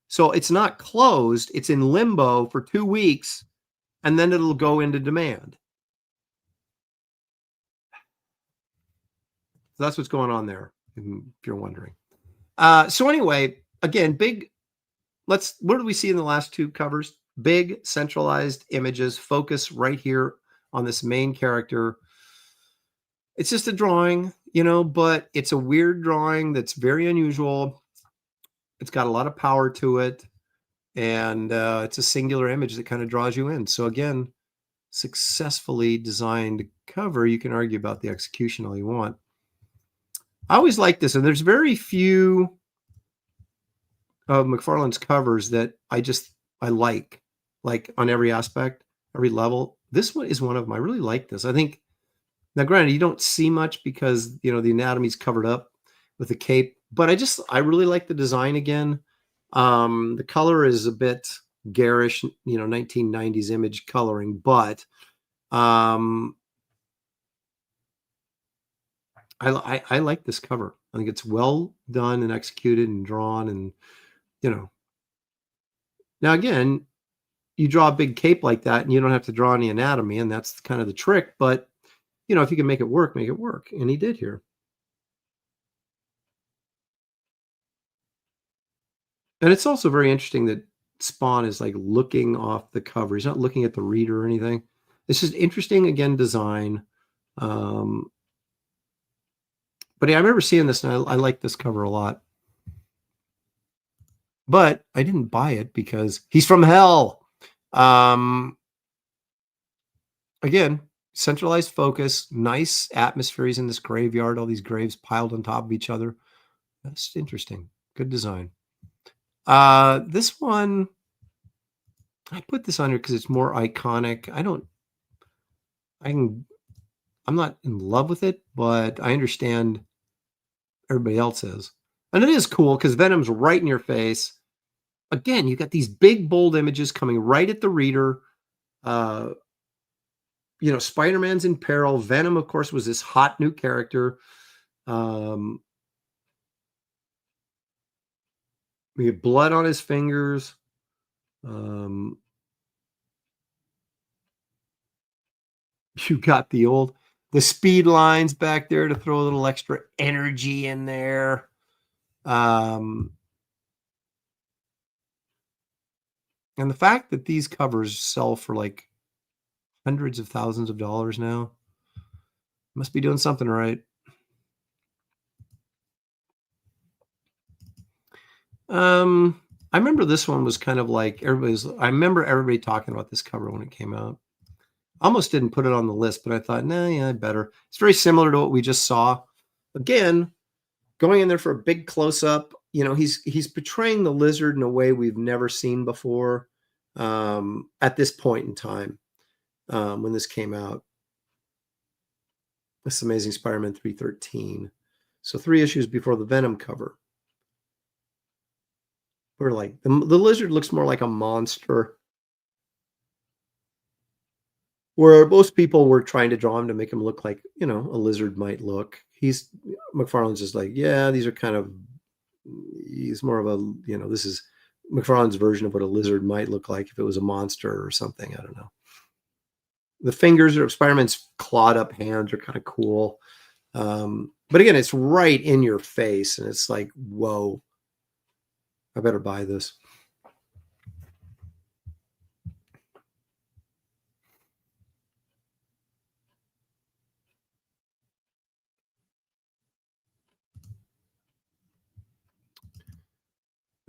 So it's not closed. It's in limbo for 2 weeks, and then it'll go into demand. So that's what's going on there, if you're wondering. So anyway, again, what do we see in the last 2 covers? Big centralized images, focus right here on this main character. It's just a drawing, but it's a weird drawing that's very unusual. It's got a lot of power to it, and it's a singular image that kind of draws you in. So again, successfully designed cover. You can argue about the execution all you want. I always like this, and there's very few of McFarlane's covers that I like on every aspect, every level. This one is one of them. I really like this. I think, now granted, you don't see much because, the anatomy's covered up with the cape, but I really like the design again. The color is a bit garish, 1990s image coloring, but I like this cover. I think it's well done and executed and drawn, and now again, you draw a big cape like that and you don't have to draw any anatomy, and that's kind of the trick. But if you can make it work, and he did here. And it's also very interesting that Spawn is like looking off the cover. He's not looking at the reader or anything. It's just interesting, again, design. But yeah, I remember seeing this, and I like this cover a lot. But I didn't buy it because he's from hell. Again, centralized focus, nice atmosphere. He's in this graveyard, all these graves piled on top of each other. That's interesting. Good design. This one, I put this on here because it's more iconic. I'm not in love with it, but I understand everybody else is. And it is cool because Venom's right in your face. Again, you got these big, bold images coming right at the reader. Spider-Man's in peril. Venom, of course, was this hot new character. We have blood on his fingers. You got the speed lines back there to throw a little extra energy in there. And the fact that these covers sell for like hundreds of thousands of dollars now, must be doing something right. I remember this one was kind of like I remember everybody talking about this cover when it came out. Almost didn't put it on the list, but I thought, I better. It's very similar to what we just saw. Again, going in there for a big close-up. He's portraying the lizard in a way we've never seen before at this point in time when this came out. This Amazing Spider-Man 313. So 3 issues before the Venom cover. We're like, the lizard looks more like a monster. Where most people were trying to draw him to make him look like, a lizard might look. McFarlane's just like, yeah, these are kind of, he's more of a, this is McFarlane's version of what a lizard might look like if it was a monster or something. I don't know. The fingers of Spider-Man's clawed up hands are kind of cool. But again, it's right in your face, and it's like, whoa, I better buy this.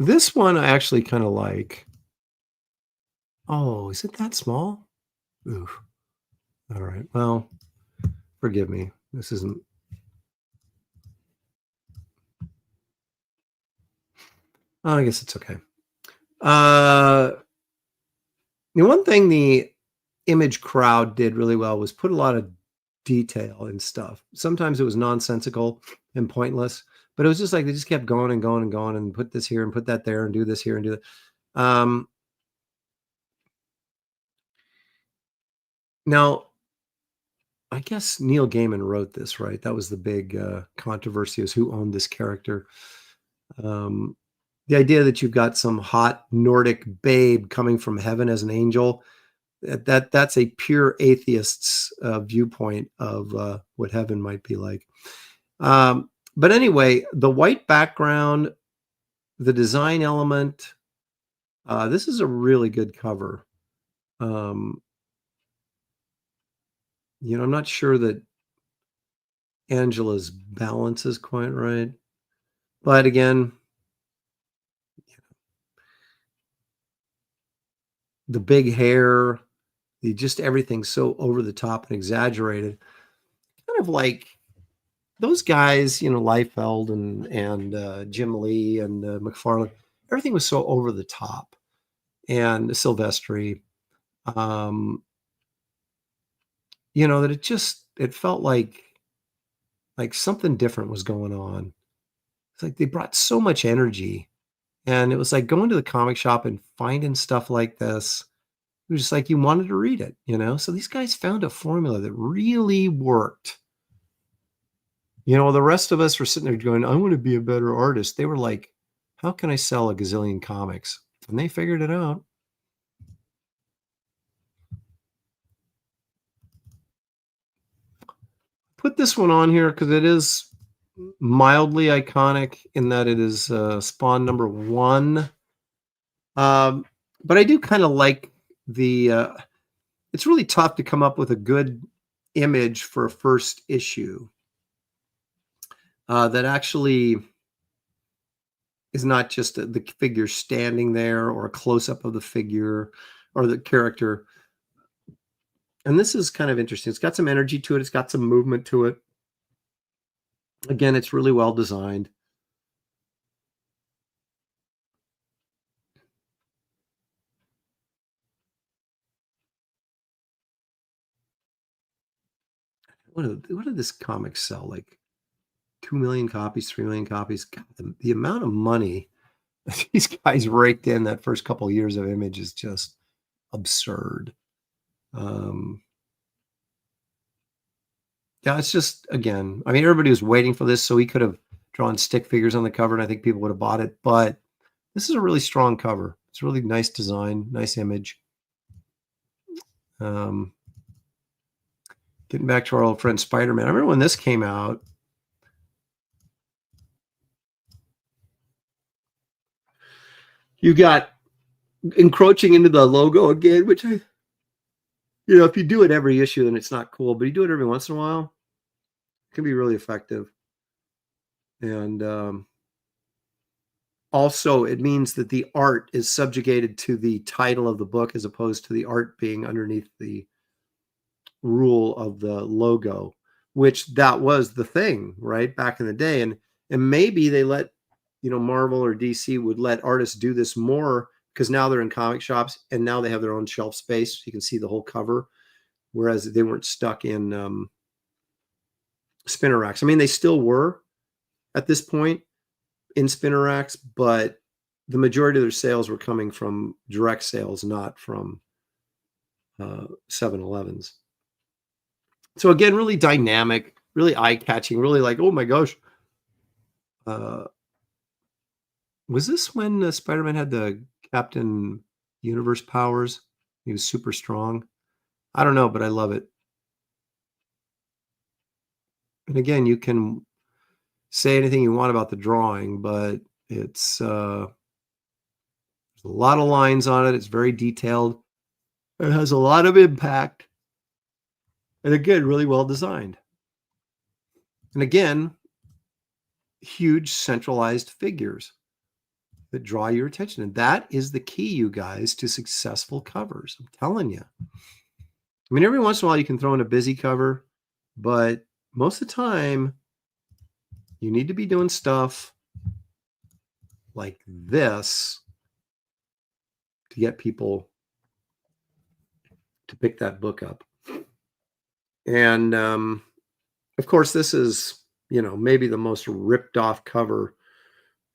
This one I actually kind of like. Oh, is it that small? Oof. All right. Well, forgive me. This isn't. Oh, I guess it's okay. The one thing the Image crowd did really well was put a lot of detail and stuff. Sometimes it was nonsensical and pointless, but it was just like they just kept going and going and going and put this here and put that there and do this here and do that. Now, I guess Neil Gaiman wrote this, right? That was the big controversy, is who owned this character. the idea that you've got some hot Nordic babe coming from heaven as an angel, that's a pure atheist's viewpoint of what heaven might be like. But anyway, the white background, the design element, this is a really good cover. I'm not sure that Angela's balance is quite right. But again, the big hair, just everything so over the top and exaggerated. Kind of like those guys, Liefeld and Jim Lee and McFarlane. Everything was so over the top. And Silvestri, that it felt like something different was going on. It's like they brought so much energy, and it was like going to the comic shop and finding stuff like this. It was just like you wanted to read it, So these guys found a formula that really worked. The rest of us were sitting there going, I want to be a better artist. They were like, how can I sell a gazillion comics? And they figured it out. Put this one on here because it is mildly iconic in that it is Spawn number 1. But I do kind of like it's really tough to come up with a good image for a first issue that actually is not just the figure standing there or a close-up of the figure or the character. And this is kind of interesting. It's got some energy to it. It's got some movement to it. Again, it's really well designed. What did this comic sell? Like 2 million copies, 3 million copies? God, the amount of money these guys raked in that first couple of years of Image is just absurd. Yeah, it's just, again, I mean, everybody was waiting for this, so he could have drawn stick figures on the cover, and I think people would have bought it. But this is a really strong cover. It's a really nice design, nice image. Getting back to our old friend Spider-Man. I remember when this came out. You got encroaching into the logo again, which if you do it every issue, then it's not cool. But you do it every once in a while, it can be really effective. And also, it means that the art is subjugated to the title of the book as opposed to the art being underneath the rule of the logo, which that was the thing, right, back in the day. And maybe they let, Marvel or DC would let artists do this more because now they're in comic shops and now they have their own shelf space. So you can see the whole cover, whereas they weren't stuck in spinner racks. I mean, they still were at this point in spinner racks, but the majority of their sales were coming from direct sales, not from 7-Elevens. So again, really dynamic, really eye-catching, really like, oh my gosh. Was this when Spider-Man had the Captain Universe powers? He was super strong. I don't know, but I love it. And again, you can say anything you want about the drawing, but it's there's a lot of lines on it. It's very detailed. It has a lot of impact. And again, really well designed. And again, huge centralized figures that draw your attention. And that is the key, you guys, to successful covers. I'm telling you. I mean, every once in a while you can throw in a busy cover, but most of the time you need to be doing stuff like this to get people to pick that book up. And of course, this is, maybe the most ripped off cover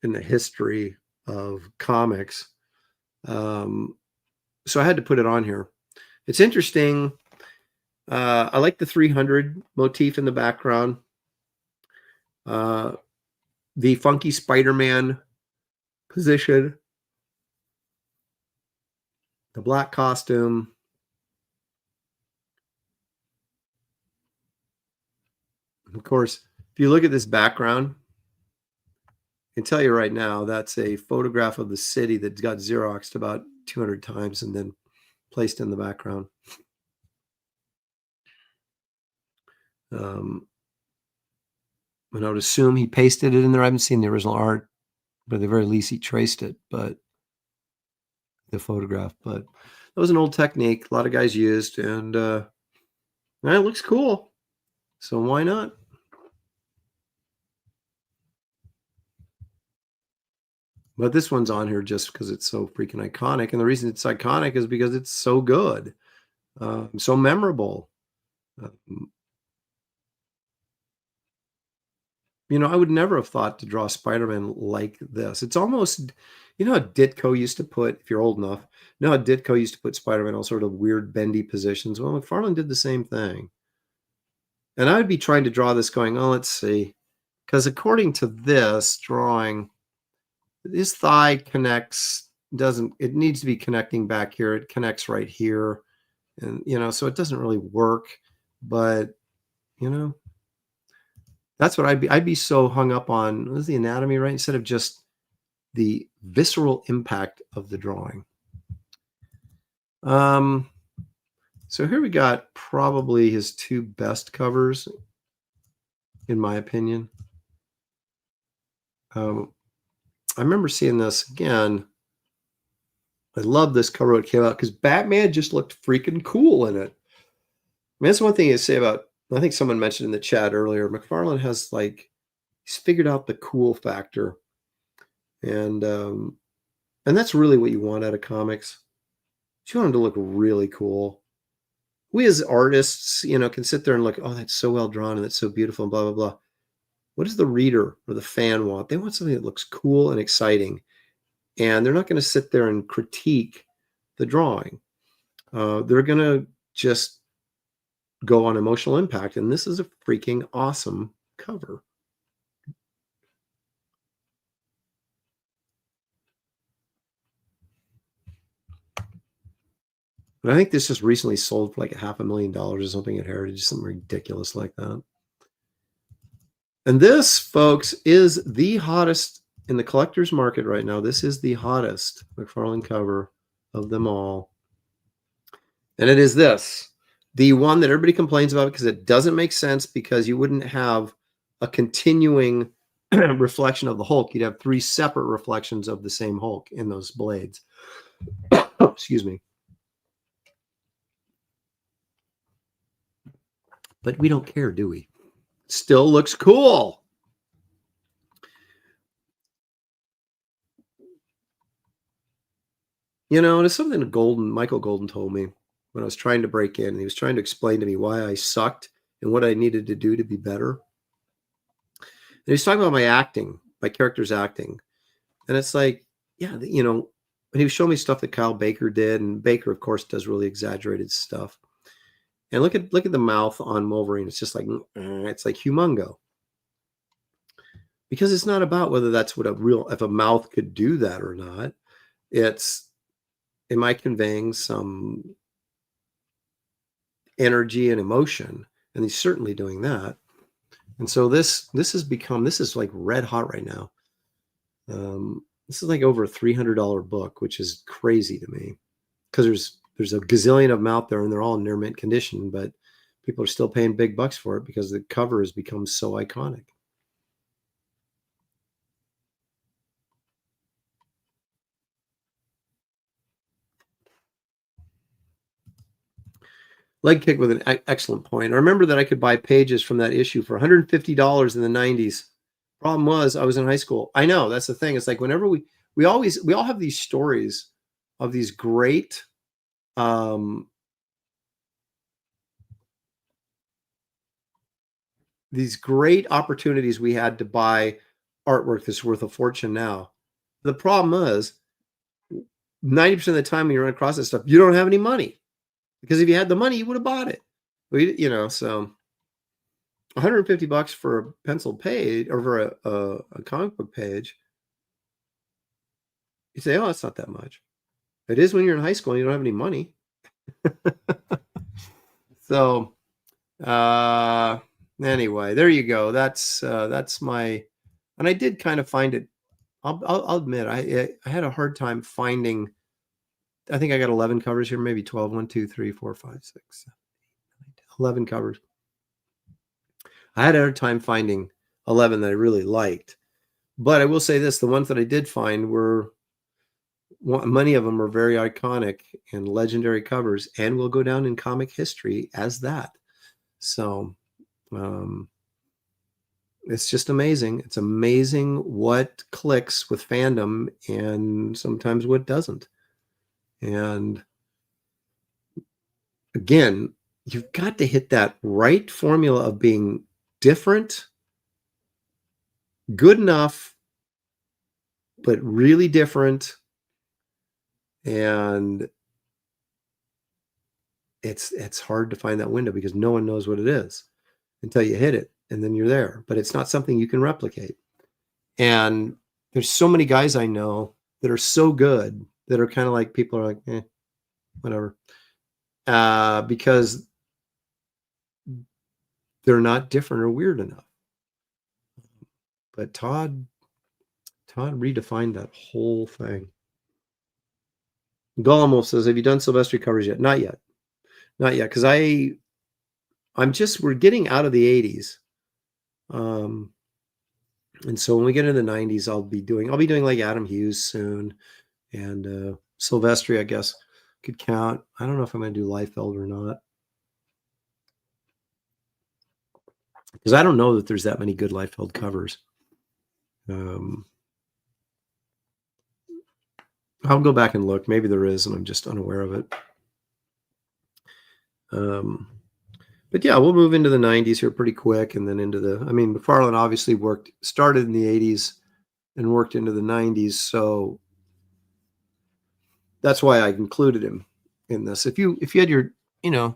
in the history of comics. So I had to put it on here. It's interesting. I like the 300 motif in the background. The funky Spider-Man position, the black costume. Of course, if you look at this background, I can tell you right now, that's a photograph of the city that got Xeroxed about 200 times and then placed in the background. And I would assume he pasted it in there. I haven't seen the original art, but at the very least he traced it, but the photograph. But that was an old technique a lot of guys used, and it looks cool. So why not? But this one's on here just because it's so freaking iconic. And the reason it's iconic is because it's so good, so memorable. I would never have thought to draw Spider-Man like this. It's almost, how Ditko used to put, if you're old enough, how Ditko used to put Spider-Man in all sort of weird bendy positions. Well, McFarlane did the same thing. And I would be trying to draw this going, oh, let's see. Because according to this drawing, his thigh connects, it needs to be connecting back here. It connects right here. And, so it doesn't really work. But, that's what I'd be so hung up on. Was the anatomy right? Instead of just the visceral impact of the drawing. So here we got probably his two best covers, in my opinion. I remember seeing this again. I love this cover when it came out because Batman just looked freaking cool in it. I mean, that's one thing to say about, I think someone mentioned in the chat earlier, McFarlane has he's figured out the cool factor. And that's really what you want out of comics. You want them to look really cool. We as artists, can sit there and look, oh, that's so well drawn and that's so beautiful and blah, blah, blah. What does the reader or the fan want? They want something that looks cool and exciting. And they're not going to sit there and critique the drawing. They're going to just go on emotional impact. And this is a freaking awesome cover. But I think this just recently sold for like $500,000 or something at Heritage, something ridiculous like that. And this, folks, is the hottest in the collector's market right now. This is the hottest McFarlane cover of them all. And it is this, the one that everybody complains about because it doesn't make sense, because you wouldn't have a continuing reflection of the Hulk. You'd have three separate reflections of the same Hulk in those blades. Excuse me. But we don't care, do we? Still looks cool. And it's something that Michael Golden told me when I was trying to break in. And he was trying to explain to me why I sucked and what I needed to do to be better. And he's talking about my character's acting. And it's like, yeah, and he was showing me stuff that Kyle Baker did. And Baker, of course, does really exaggerated stuff. And look at the mouth on Wolverine. It's just like, it's like humongo. Because it's not about whether that's what if a mouth could do that or not. It's, am I conveying some energy and emotion? And he's certainly doing that. And so this is like red hot right now. This is like over a $300 book, which is crazy to me, because there's a gazillion of them out there and they're all in near mint condition, but people are still paying big bucks for it because the cover has become so iconic. Leg kick with an excellent point. I remember that I could buy pages from that issue for $150 in the 90s. Problem was, I was in high school. I know, that's the thing. It's like whenever we all have these stories of these great opportunities we had to buy artwork that's worth a fortune now. The problem is 90% of the time when you run across this stuff, you don't have any money, because if you had the money, you would have bought it. So $150 for a pencil page or for a comic book page. You say, oh, that's not that much. It is when you're in high school and you don't have any money. So anyway, there you go. That's my, and I did kind of find it. I'll admit I had a hard time finding. I think I got 11 covers here, maybe 12. 1, 2, 3, 4, 5, 6, 7, 8, 9, 10, 11 covers. I had a hard time finding 11 that I really liked. But I will say this, the ones that I did find were, many of them are very iconic and legendary covers and will go down in comic history as that. So it's just amazing. It's amazing what clicks with fandom and sometimes what doesn't. And again, you've got to hit that right formula of being different, good enough, but really different. And it's hard to find that window because no one knows what it is until you hit it, and then you're there. But it's not something you can replicate. And there's so many guys I know that are so good that are kind of like, people are like, whatever, because they're not different or weird enough. But Todd redefined that whole thing. Gollum says, have you done Silvestri covers yet? Not yet. Not yet, because we're getting out of the 80s. And so when we get into the 90s, I'll be doing like Adam Hughes soon. And Silvestri, I guess, could count. I don't know if I'm going to do Liefeld or not. Because I don't know that there's that many good Liefeld covers. I'll go back and look. Maybe there is, and I'm just unaware of it. But yeah, we'll move into the 90s here pretty quick, and then into McFarlane obviously started in the 80s and worked into the 90s. So that's why I included him in this. If you had your, if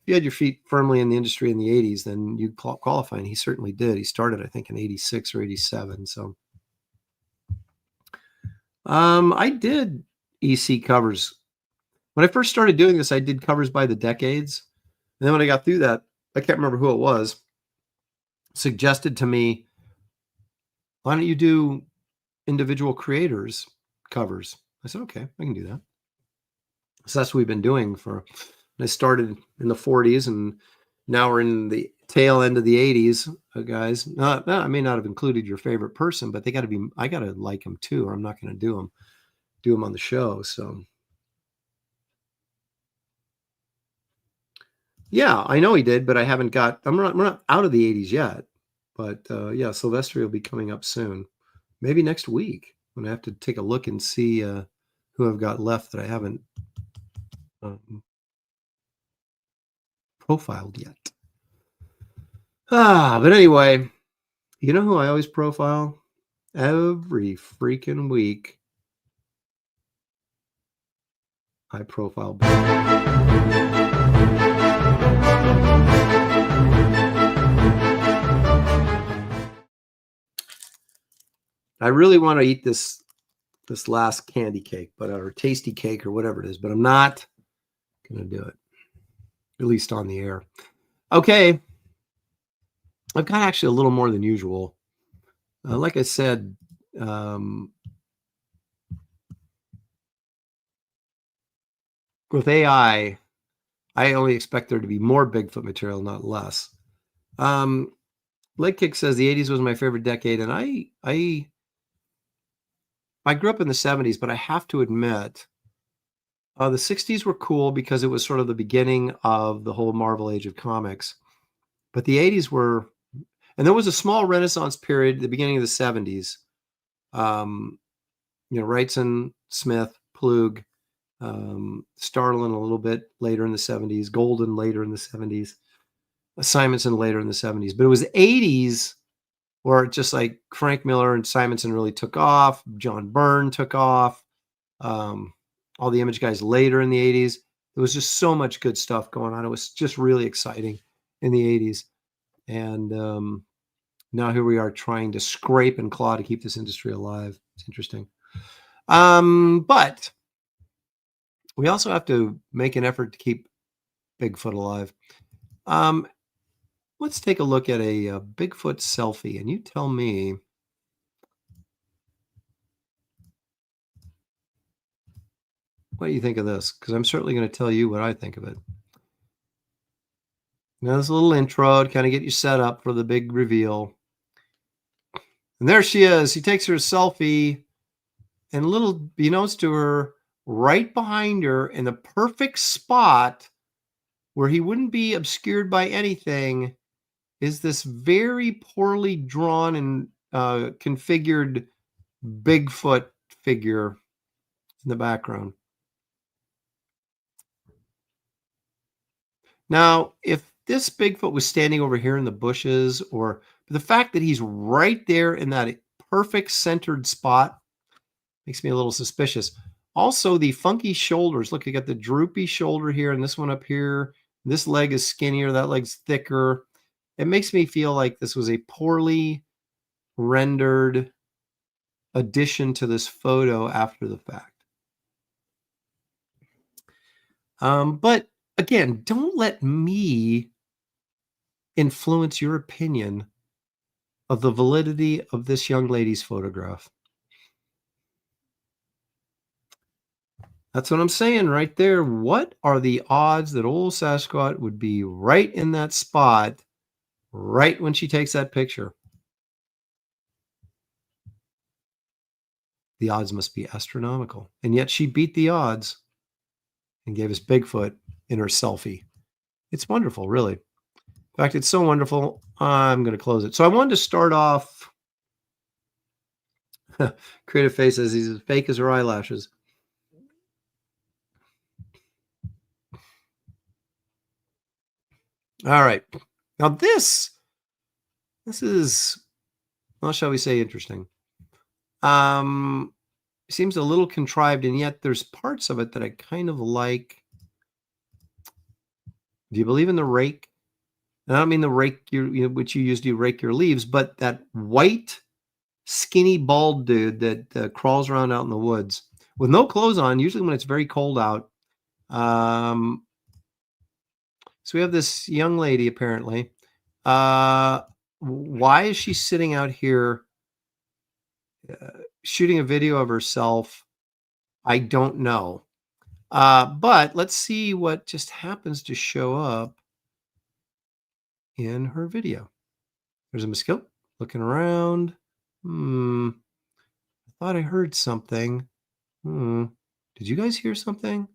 you had your feet firmly in the industry in the 80s, then you'd qualify, and he certainly did. He started, I think, in 86 or 87. So I did EC covers. When I first started doing this, I did covers by the decades. And then when I got through that, I can't remember who it was, suggested to me, why don't you do individual creators covers? I said, okay, I can do that. So that's what we've been doing I started in the 40s, and now we're in the tail end of the 80s, guys. I may not have included your favorite person, but I got to like them too, or I'm not going to do them on the show. So yeah, I know he did, but we're not out of the 80s yet. But yeah, Silvestri will be coming up soon. Maybe next week, when I have to take a look and see who I've got left that I haven't profiled yet. But anyway, you know who I always profile? Every freaking week, I profile I really want to eat this last candy cake, or tasty cake, or whatever it is, but I'm not going to do it, at least on the air. Okay. I've got actually a little more than usual. Like I said, with AI, I only expect there to be more Bigfoot material, not less. Leg Kick says the 80s was my favorite decade, and I grew up in the 70s, but I have to admit, the 60s were cool because it was sort of the beginning of the whole Marvel Age of Comics. But the 80s were, and there was a small Renaissance period at the beginning of the 70s. Wrightson, Smith, Plug, Starlin a little bit later in the 70s, Golden later in the 70s, Simonson later in the 70s. But it was the 80s where just like Frank Miller and Simonson really took off. John Byrne took off. All the Image guys later in the 80s. There was just so much good stuff going on. It was just really exciting in the 80s. And now here we are trying to scrape and claw to keep this industry alive. It's interesting. But we also have to make an effort to keep Bigfoot alive. Let's take a look at a Bigfoot selfie, and you tell me what you think of this, because I'm certainly going to tell you what I think of it. Now, there's a little intro to kind of get you set up for the big reveal. And there she is. He takes her a selfie, and little, he notes to her right behind her in the perfect spot where he wouldn't be obscured by anything is this very poorly drawn and configured Bigfoot figure in the background. Now, if this Bigfoot was standing over here in the bushes, or the fact that he's right there in that perfect centered spot makes me a little suspicious. Also, the funky shoulders. Look, you got the droopy shoulder here and this one up here. This leg is skinnier, that leg's thicker. It makes me feel like this was a poorly rendered addition to this photo after the fact. But again, don't let me influence your opinion of the validity of this young lady's photograph. That's what I'm saying right there. What are the odds that old Sasquatch would be right in that spot right when she takes that picture? The odds must be astronomical. And yet she beat the odds and gave us Bigfoot in her selfie. It's wonderful, really. In fact, it's so wonderful, I'm going to close it. So I wanted to start off. Creative Face says he's as fake as her eyelashes. All right. Now this is, well, shall we say, interesting. Seems a little contrived, and yet there's parts of it that I kind of like. Do you believe in the rake? And I don't mean the rake which you use to rake your leaves, but that white, skinny, bald dude that crawls around out in the woods with no clothes on, usually when it's very cold out. So we have this young lady, apparently. Why is she sitting out here shooting a video of herself? I don't know. But let's see what just happens to show up in her video. There's a mosquito looking around. I thought I heard something. Did you guys hear something?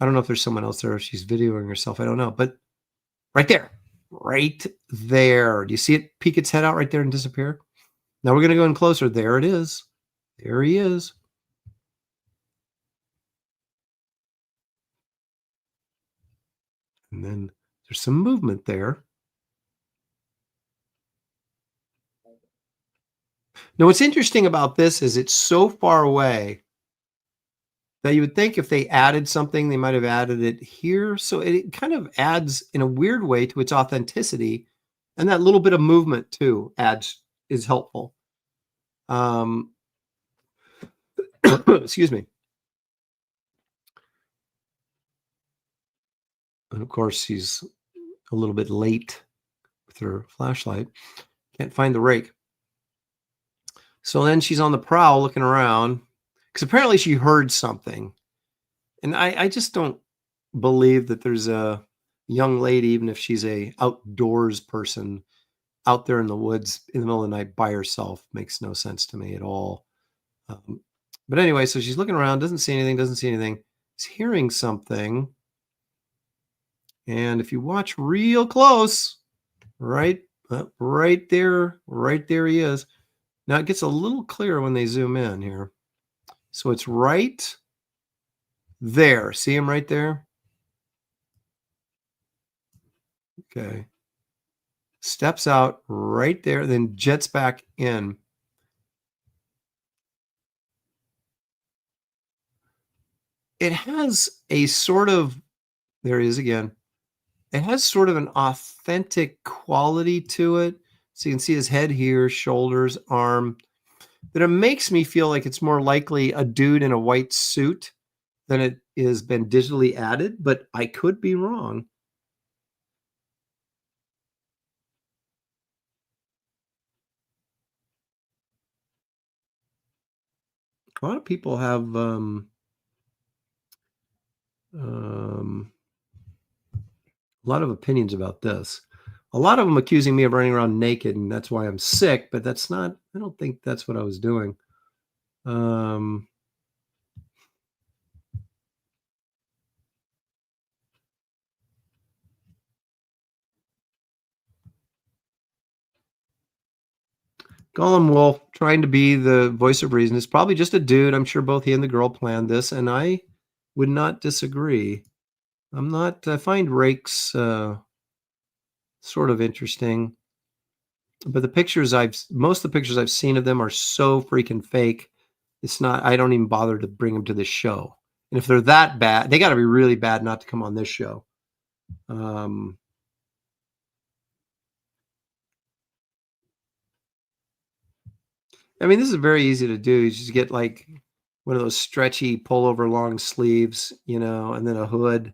I don't know if there's someone else there, if she's videoing herself. I don't know. But right there. Do you see it peek its head out right there and disappear? Now we're going to go in closer. There it is. There he is. And then there's some movement there. Now, what's interesting about this is it's so far away that you would think if they added something, they might have added it here. So it kind of adds in a weird way to its authenticity. And that little bit of movement too is helpful. Excuse me. And of course, she's a little bit late with her flashlight. Can't find the rake. So then she's on the prowl looking around because apparently she heard something. And I just don't believe that there's a young lady, even if she's a outdoors person, out there in the woods in the middle of the night by herself. Makes no sense to me at all. But anyway, so she's looking around, doesn't see anything. She's hearing something. And if you watch real close, right there he is. Now it gets a little clearer when they zoom in here. So it's right there. See him right there? Okay. Steps out right there, then jets back in. It has a sort of, there he is again. It has sort of an authentic quality to it. So you can see his head here, shoulders, arm. that it makes me feel like it's more likely a dude in a white suit than it has been digitally added, but I could be wrong. A lot of people have a lot of opinions about this. A lot of them accusing me of running around naked, and that's why I'm sick, but that's not, I don't think that's what I was doing. Gollum Wolf trying to be the voice of reason. It's probably just a dude. I'm sure both he and the girl planned this, and I would not disagree. I find rakes sort of interesting, but most of the pictures I've seen of them are so freaking fake. It's not, I don't even bother to bring them to this show. And if they're that bad, they got to be really bad not to come on this show. I mean, this is very easy to do. You just get like one of those stretchy pullover long sleeves, and then a hood,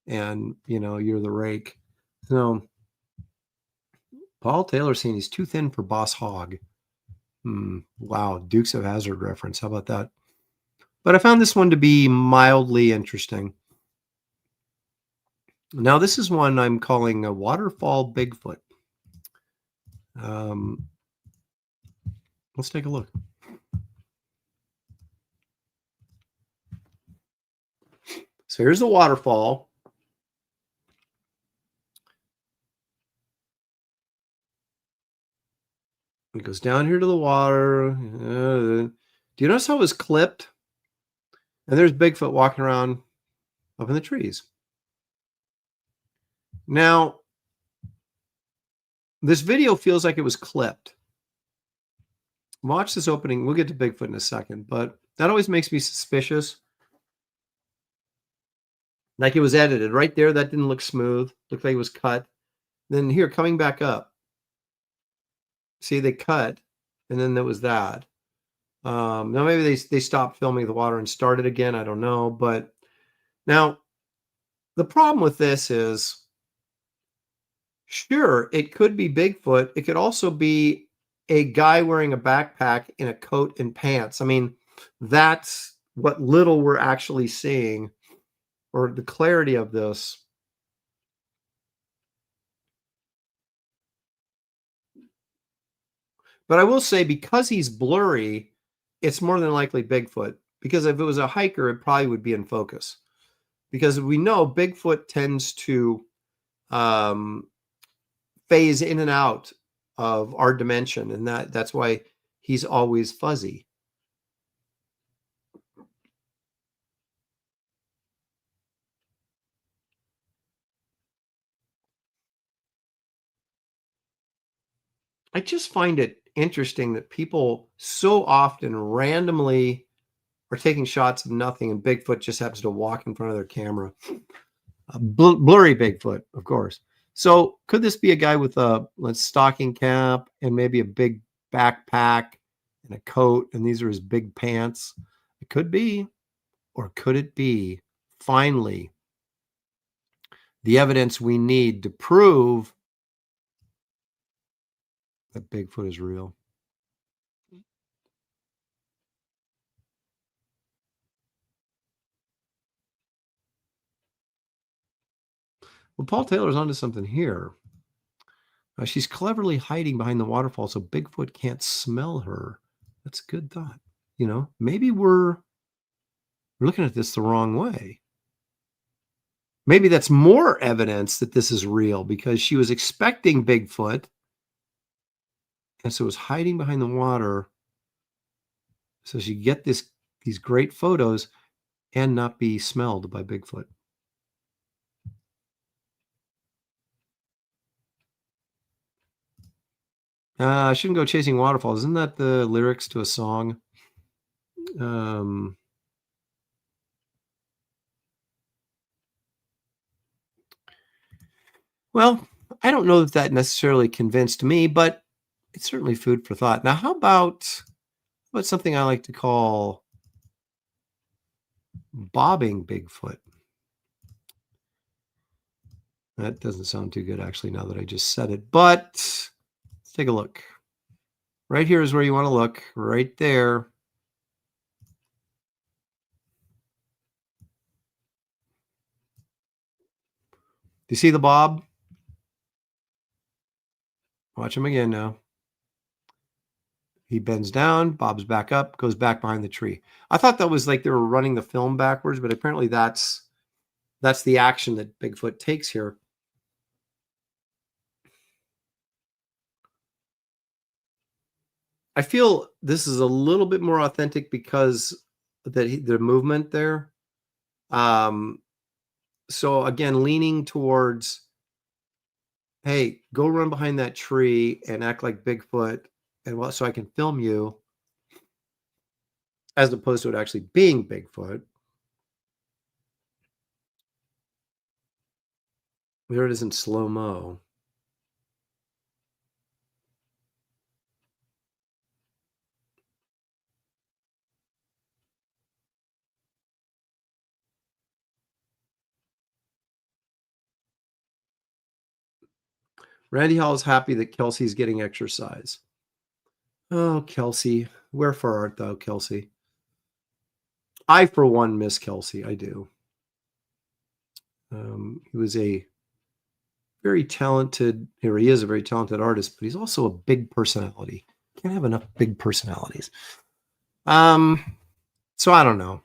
and you're the rake. So Paul Taylor saying he's too thin for Boss Hogg. Wow, Dukes of Hazzard reference. How about that? But I found this one to be mildly interesting. Now, this is one I'm calling a waterfall Bigfoot. Let's take a look. So here's the waterfall. It goes down here to the water. Do you notice how it was clipped? And there's Bigfoot walking around up in the trees. Now, this video feels like it was clipped. Watch this opening. We'll get to Bigfoot in a second, but that always makes me suspicious. Like it was edited right there. That didn't look smooth. Looked like it was cut. Then here, coming back up. See, they cut, and then there was that. Now maybe they stopped filming the water and started again. I don't know. But now the problem with this is, sure, it could be Bigfoot. It could also be a guy wearing a backpack in a coat and pants. I mean, that's what little we're actually seeing, or the clarity of this. But I will say, because he's blurry, it's more than likely Bigfoot. Because if it was a hiker, it probably would be in focus. Because we know Bigfoot tends to phase in and out of our dimension, and that's why he's always fuzzy. I just find it interesting that people so often randomly are taking shots of nothing, and Bigfoot just happens to walk in front of their camera. Blurry Bigfoot, of course. So could this be a guy with a stocking cap and maybe a big backpack and a coat, and these are his big pants? It could be. Or could it be, finally, the evidence we need to prove that Bigfoot is real? Well, Paul Taylor's onto something here. She's cleverly hiding behind the waterfall so Bigfoot can't smell her. That's a good thought. Maybe we're looking at this the wrong way. Maybe that's more evidence that this is real, because she was expecting Bigfoot, and so was hiding behind the water so she get these great photos and not be smelled by Bigfoot. I shouldn't go chasing waterfalls. Isn't that the lyrics to a song? Well, I don't know that necessarily convinced me, but it's certainly food for thought. Now, how about But something I like to call bobbing Bigfoot. That doesn't sound too good, actually, now that I just said it. But let's take a look. Right here is where you want to look. Right there. Do you see the bob? Watch him again now. He bends down, bobs back up, goes back behind the tree. I thought that was like they were running the film backwards, but apparently that's the action that Bigfoot takes here. I feel this is a little bit more authentic because the movement there. So again, leaning towards, hey, go run behind that tree and act like Bigfoot, and so I can film you, as opposed to it actually being Bigfoot. There it is in slow-mo. Randy Hall is happy that Kelsey's getting exercise. Oh, Kelsey, wherefore art thou, Kelsey? I, for one, miss Kelsey. I do. He was a very talented, or he is a very talented artist, but he's also a big personality. Can't have enough big personalities. So I don't know.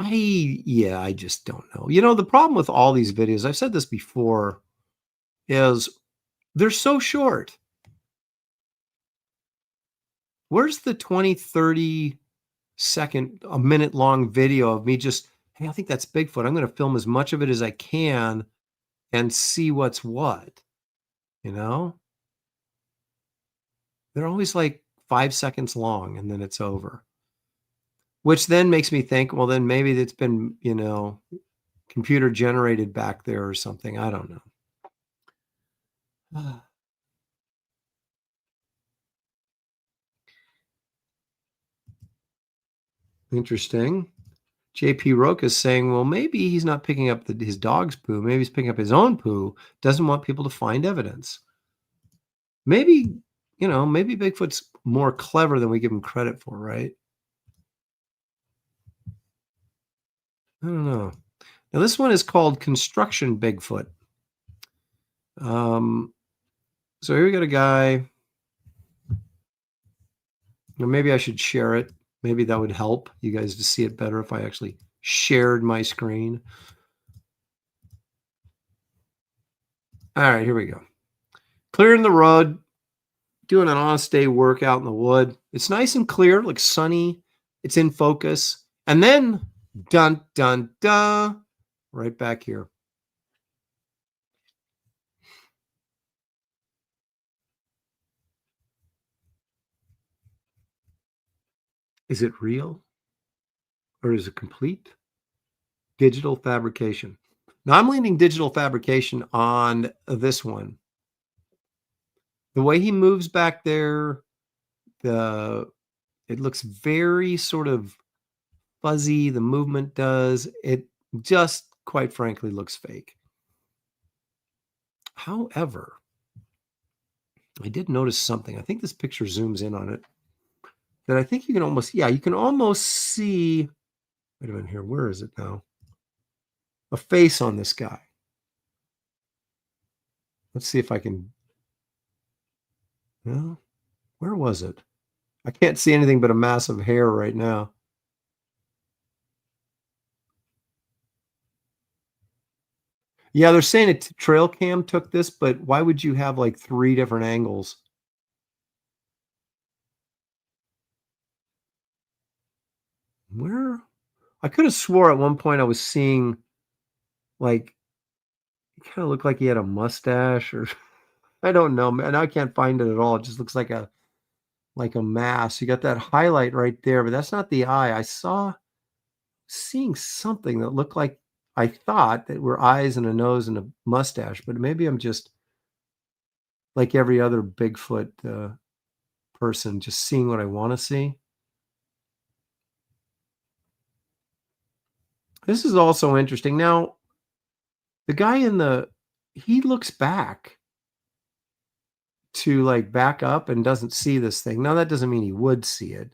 I just don't know. You know, the problem with all these videos, I've said this before, is they're so short. Where's the 20, 30 second, a minute long video of me just, hey, I think that's Bigfoot. I'm going to film as much of it as I can and see what's what, you know? They're always like 5 seconds long and then it's over. Which then makes me think, well, then maybe it's been, you know, computer generated back there or something. I don't know. Interesting. JP Roca is saying, well, maybe he's not picking up his dog's poo. Maybe he's picking up his own poo. Doesn't want people to find evidence. Maybe, you know, maybe Bigfoot's more clever than we give him credit for, right? I don't know. Now, this one is called Construction Bigfoot. So here we got a guy. Or maybe I should share it. Maybe that would help you guys to see it better if I actually shared my screen. All right, here we go. Clearing the road, doing an honest day workout in the wood. It's nice and clear, like sunny. It's in focus. And then, dun, dun, dun, right back here. Is it real? Or is it complete? Digital fabrication. Now, I'm leaning digital fabrication on this one. The way he moves back there, it looks very sort of fuzzy. The movement does. It just, quite frankly, looks fake. However, I did notice something. I think this picture zooms in on it. That I think you can almost, you can almost see, wait a minute here, where is it now? A face on this guy. Let's see if I can, well, where was it? I can't see anything but a mass of hair right now. Yeah, they're saying a trail cam took this, but why would you have like 3 different angles? Where? I could have swore at one point I was seeing, like, it kind of looked like he had a mustache, or I don't know, man. I can't find it at all. It just looks like a mass. You got that highlight right there, but that's not the eye. I saw seeing something that looked like, I thought that were eyes and a nose and a mustache, but maybe I'm just like every other Bigfoot person just seeing what I want to see. This is also interesting. Now, the guy he looks back to like back up and doesn't see this thing. Now, that doesn't mean he would see it.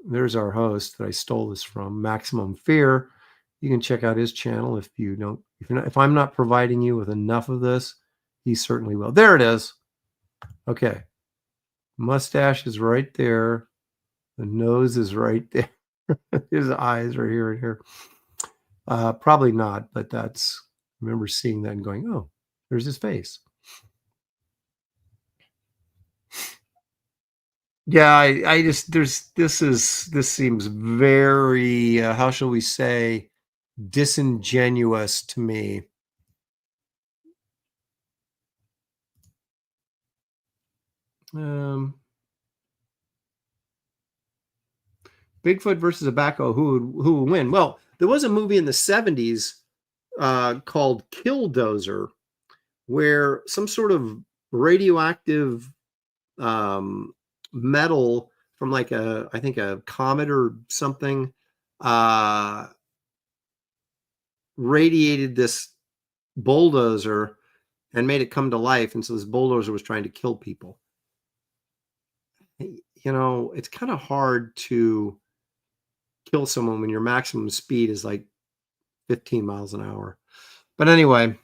There's our host that I stole this from, Maximum Fear. You can check out his channel if I'm not providing you with enough of this, he certainly will. There it is. Okay. Mustache is right there. The nose is right there. His eyes are here and here. Probably not, but I remember seeing that and going, oh, there's his face. Yeah, this seems very, how shall we say, disingenuous to me. Bigfoot versus a backhoe, who would win? Well, there was a movie in the 70s called Killdozer, where some sort of radioactive metal from like I think a comet or something radiated this bulldozer and made it come to life. And so this bulldozer was trying to kill people. You know, it's kind of hard to kill someone when your maximum speed is like 15 miles an hour. But anyway,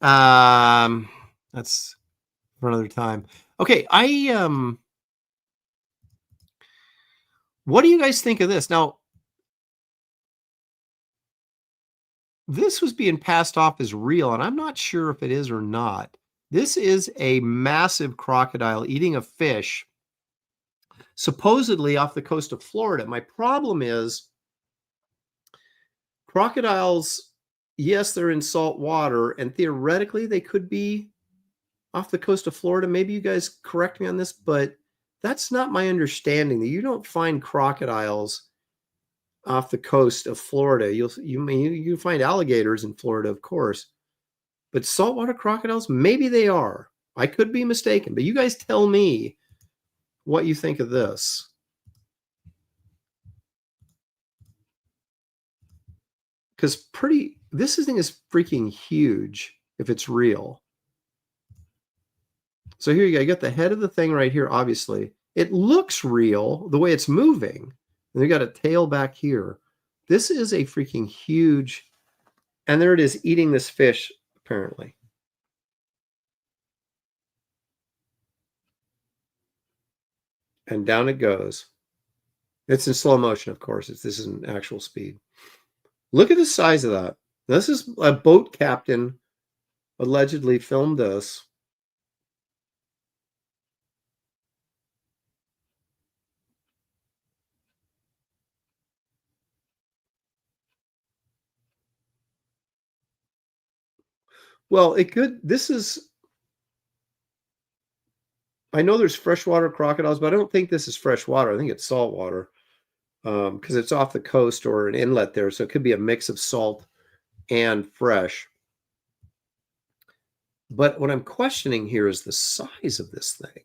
that's for another time. Okay, what do you guys think of this? Now, this was being passed off as real, and I'm not sure if it is or not. This is a massive crocodile eating a fish, supposedly off the coast of Florida. My problem is crocodiles, yes, they're in salt water, and theoretically they could be off the coast of Florida. Maybe you guys correct me on this, but that's not my understanding. That you don't find crocodiles off the coast of Florida. You find alligators in Florida, of course, but saltwater crocodiles, maybe they are. I could be mistaken, but you guys tell me what you think of this. Because this thing is freaking huge if it's real. So here you go. You got the head of the thing right here, obviously. It looks real the way it's moving. And they got a tail back here. This is a freaking huge, and there it is eating this fish, apparently. And down it goes. It's in slow motion, of course. This isn't actual speed. Look at the size of that. This is a boat captain allegedly filmed this. Well, I know there's freshwater crocodiles, but I don't think this is freshwater. I think it's saltwater because it's off the coast or an inlet there. So it could be a mix of salt and fresh. But what I'm questioning here is the size of this thing.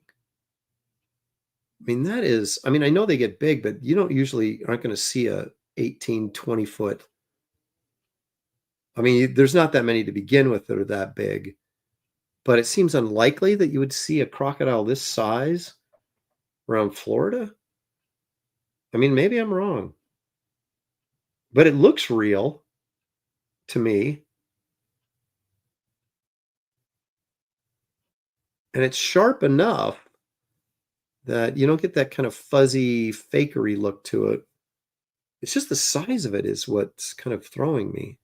I mean, I know they get big, but you aren't going to see a 18, 20 foot. I mean, there's not that many to begin with that are that big, but it seems unlikely that you would see a crocodile this size around Florida. I mean, maybe I'm wrong, but it looks real to me. And it's sharp enough that you don't get that kind of fuzzy fakery look to it. It's just the size of it is what's kind of throwing me.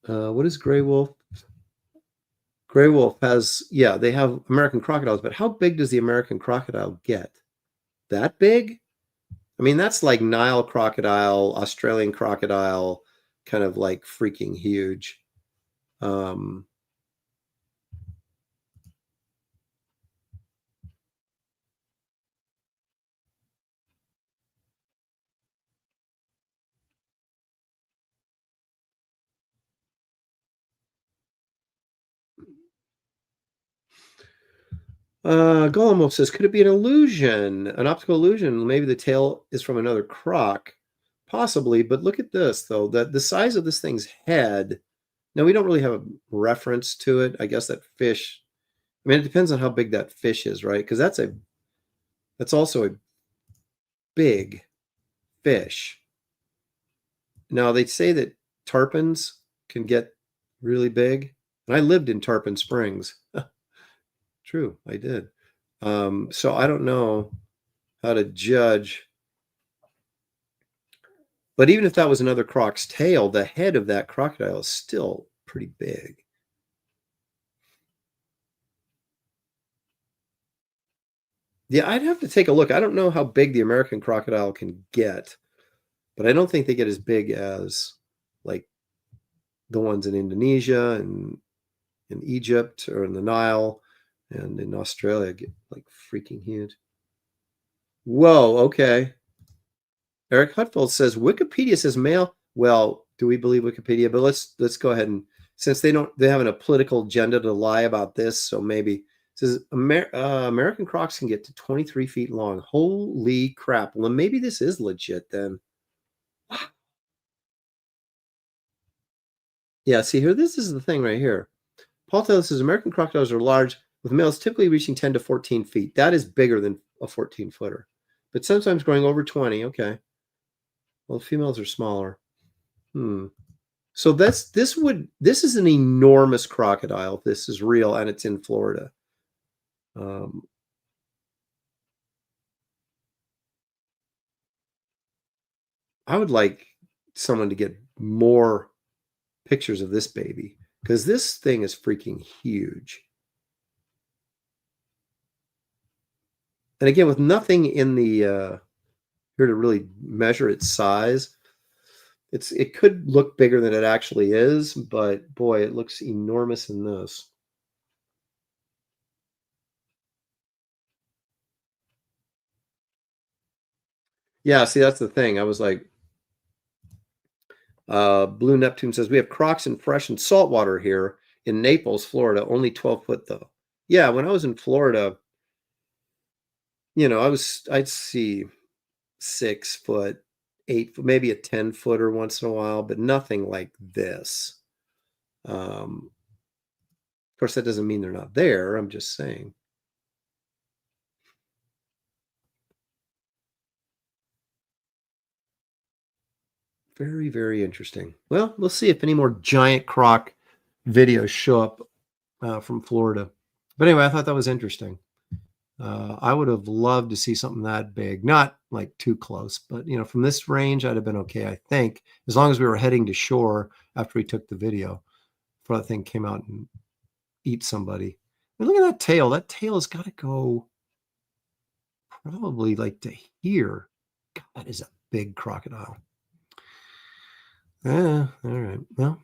What is Gray Wolf? Gray Wolf they have American crocodiles, but how big does the American crocodile get? That big? I mean, that's like Nile crocodile, Australian crocodile, kind of like freaking huge. Golemo says, could it be an illusion, an optical illusion? Maybe the tail is from another croc. Possibly, but look at this, though. The size of this thing's head. Now, we don't really have a reference to it. I guess that fish, I mean, it depends on how big that fish is, right? Because that's also a big fish. Now, they say that tarpons can get really big. And I lived in Tarpon Springs. True, I did. So I don't know how to judge. But even if that was another croc's tail, the head of that crocodile is still pretty big. Yeah, I'd have to take a look. I don't know how big the American crocodile can get, but I don't think they get as big as like the ones in Indonesia and in Egypt or in the Nile and in Australia get like freaking huge. Whoa, okay. Eric Hutfeld says Wikipedia says male. Well, do we believe Wikipedia? But let's go ahead and since they have a political agenda to lie about this, so maybe it says American crocs can get to 23 feet long. Holy crap! Well, maybe this is legit then. Yeah, see here, this is the thing right here. Paul Taylor says American crocodiles are large, with males typically reaching 10 to 14 feet. That is bigger than a 14-footer, but sometimes growing over 20. Okay. Well, the females are smaller. So this is an enormous crocodile. If this is real and it's in Florida. I would like someone to get more pictures of this baby because this thing is freaking huge. And again, with nothing in the here to really measure its size, it could look bigger than it actually is, but boy, it looks enormous in this. Yeah, see, that's the thing. I was like, Blue Neptune says we have crocs in fresh and saltwater here in Naples, Florida. Only 12 foot though. Yeah, when I was in Florida, I'd see 6 foot, 8 foot, maybe a 10-footer once in a while, but nothing like this. Of course, that doesn't mean they're not there. I'm just saying. Very, very interesting. Well, we'll see if any more giant croc videos show up from Florida. But anyway, I thought that was interesting. I would have loved to see something that big, not like too close, but from this range, I'd have been okay, I think, as long as we were heading to shore after we took the video before that thing came out and eat somebody. I mean, look at that tail. That tail has got to go probably like to here. God, that is a big crocodile. Yeah, all right. Well,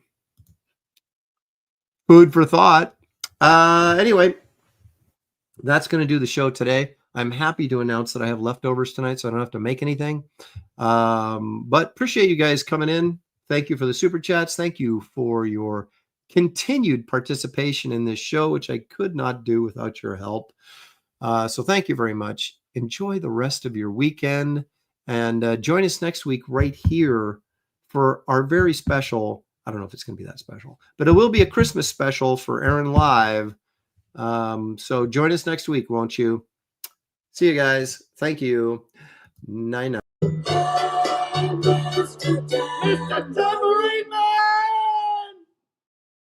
food for thought. Anyway, that's going to do the show today. I'm happy to announce that I have leftovers tonight, so I don't have to make anything. But appreciate you guys coming in. Thank you for the super chats. Thank you for your continued participation in this show, which I could not do without your help. So thank you very much. Enjoy the rest of your weekend, and join us next week right here for our very special, I don't know if it's going to be that special, but it will be a Christmas special for Aaron Live. So join us next week, won't you? See you guys. Thank you. Night night. Mr.